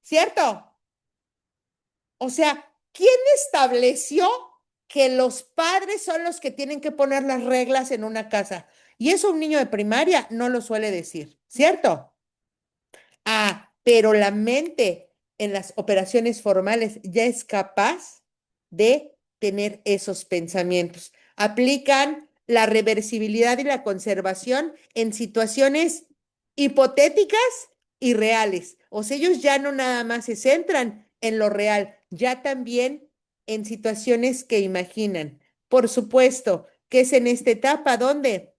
¿Cierto? O sea, ¿quién estableció que los padres son los que tienen que poner las reglas en una casa? Y eso un niño de primaria no lo suele decir, ¿cierto? Pero la mente en las operaciones formales ya es capaz de tener esos pensamientos. Aplican la reversibilidad y la conservación en situaciones hipotéticas y reales. O sea, ellos ya no nada más se centran en lo real, ya también en situaciones que imaginan. Por supuesto, que es en esta etapa donde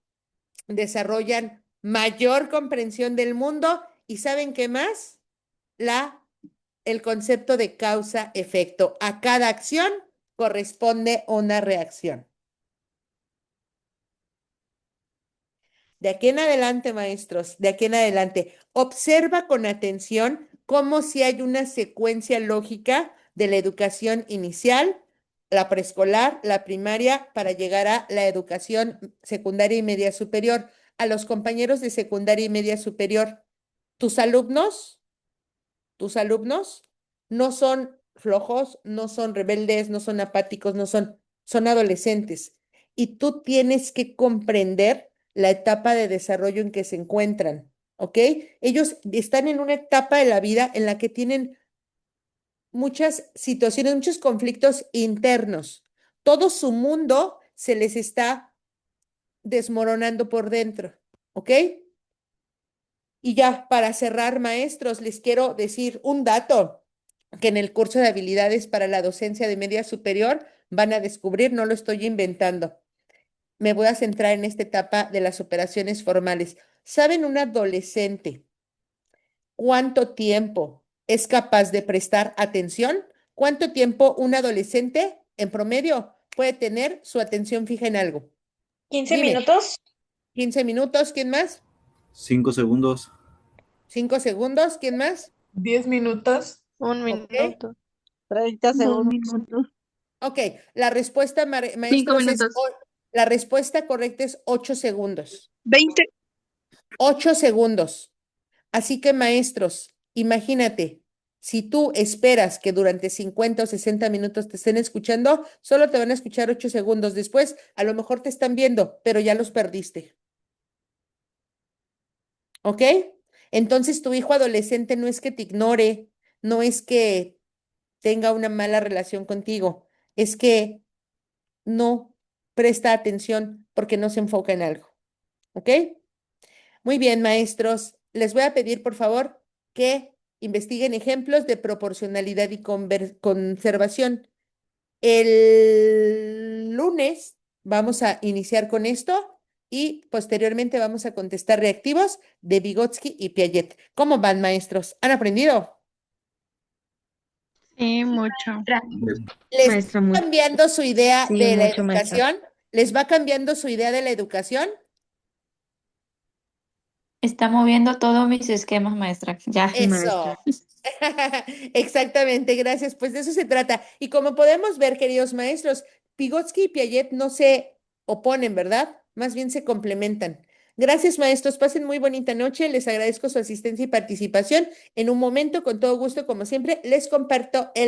desarrollan mayor comprensión del mundo y ¿saben qué más? El concepto de causa-efecto. A cada acción corresponde una reacción. De aquí en adelante, maestros, de aquí en adelante, observa con atención cómo si hay una secuencia lógica de la educación inicial, la preescolar, la primaria, para llegar a la educación secundaria y media superior. A los compañeros de secundaria y media superior, tus alumnos no son flojos, no son rebeldes, no son apáticos, son adolescentes. Y tú tienes que comprender la etapa de desarrollo en que se encuentran, ¿ok? Ellos están en una etapa de la vida en la que tienen muchas situaciones, muchos conflictos internos. Todo su mundo se les está desmoronando por dentro, ¿ok? Y ya para cerrar, maestros, les quiero decir un dato que en el curso de habilidades para la docencia de media superior van a descubrir, no lo estoy inventando. Me voy a centrar en esta etapa de las operaciones formales. ¿Saben un adolescente cuánto tiempo es capaz de prestar atención? ¿Cuánto tiempo un adolescente en promedio puede tener su atención fija en algo? 15 Dime. minutos. 15 minutos, ¿quién más? 5 segundos. 5 segundos, ¿quién más? 10 minutos. Un Ok. minuto. 30 2 segundos. minutos. Ok, la respuesta, 5 maestros, minutos. la respuesta correcta es 8 segundos. 20. 8 segundos. Así que, maestros, imagínate, si tú esperas que durante 50 o 60 minutos te estén escuchando, solo te van a escuchar 8 segundos. Después, a lo mejor te están viendo, pero ya los perdiste. ¿Ok? Entonces, tu hijo adolescente no es que te ignore, no es que tenga una mala relación contigo, es que no presta atención porque no se enfoca en algo. ¿Ok? Muy bien, maestros. Les voy a pedir, por favor, que investiguen ejemplos de proporcionalidad y conservación. El lunes vamos a iniciar con esto y posteriormente vamos a contestar reactivos de Vygotsky y Piaget. ¿Cómo van, maestros? ¿Han aprendido? Sí, mucho. ¿Les Maestra, va cambiando su idea sí, de la mucho, maestra. educación? ¿Les va cambiando su idea de la educación? Está moviendo todos mis esquemas, maestra. Ya. Sí, maestra. Eso. Exactamente, gracias. Pues de eso se trata. Y como podemos ver, queridos maestros, Vygotsky y Piaget no se oponen, ¿verdad? Más bien se complementan. Gracias, maestros. Pasen muy bonita noche. Les agradezco su asistencia y participación. En un momento, con todo gusto, como siempre, les comparto el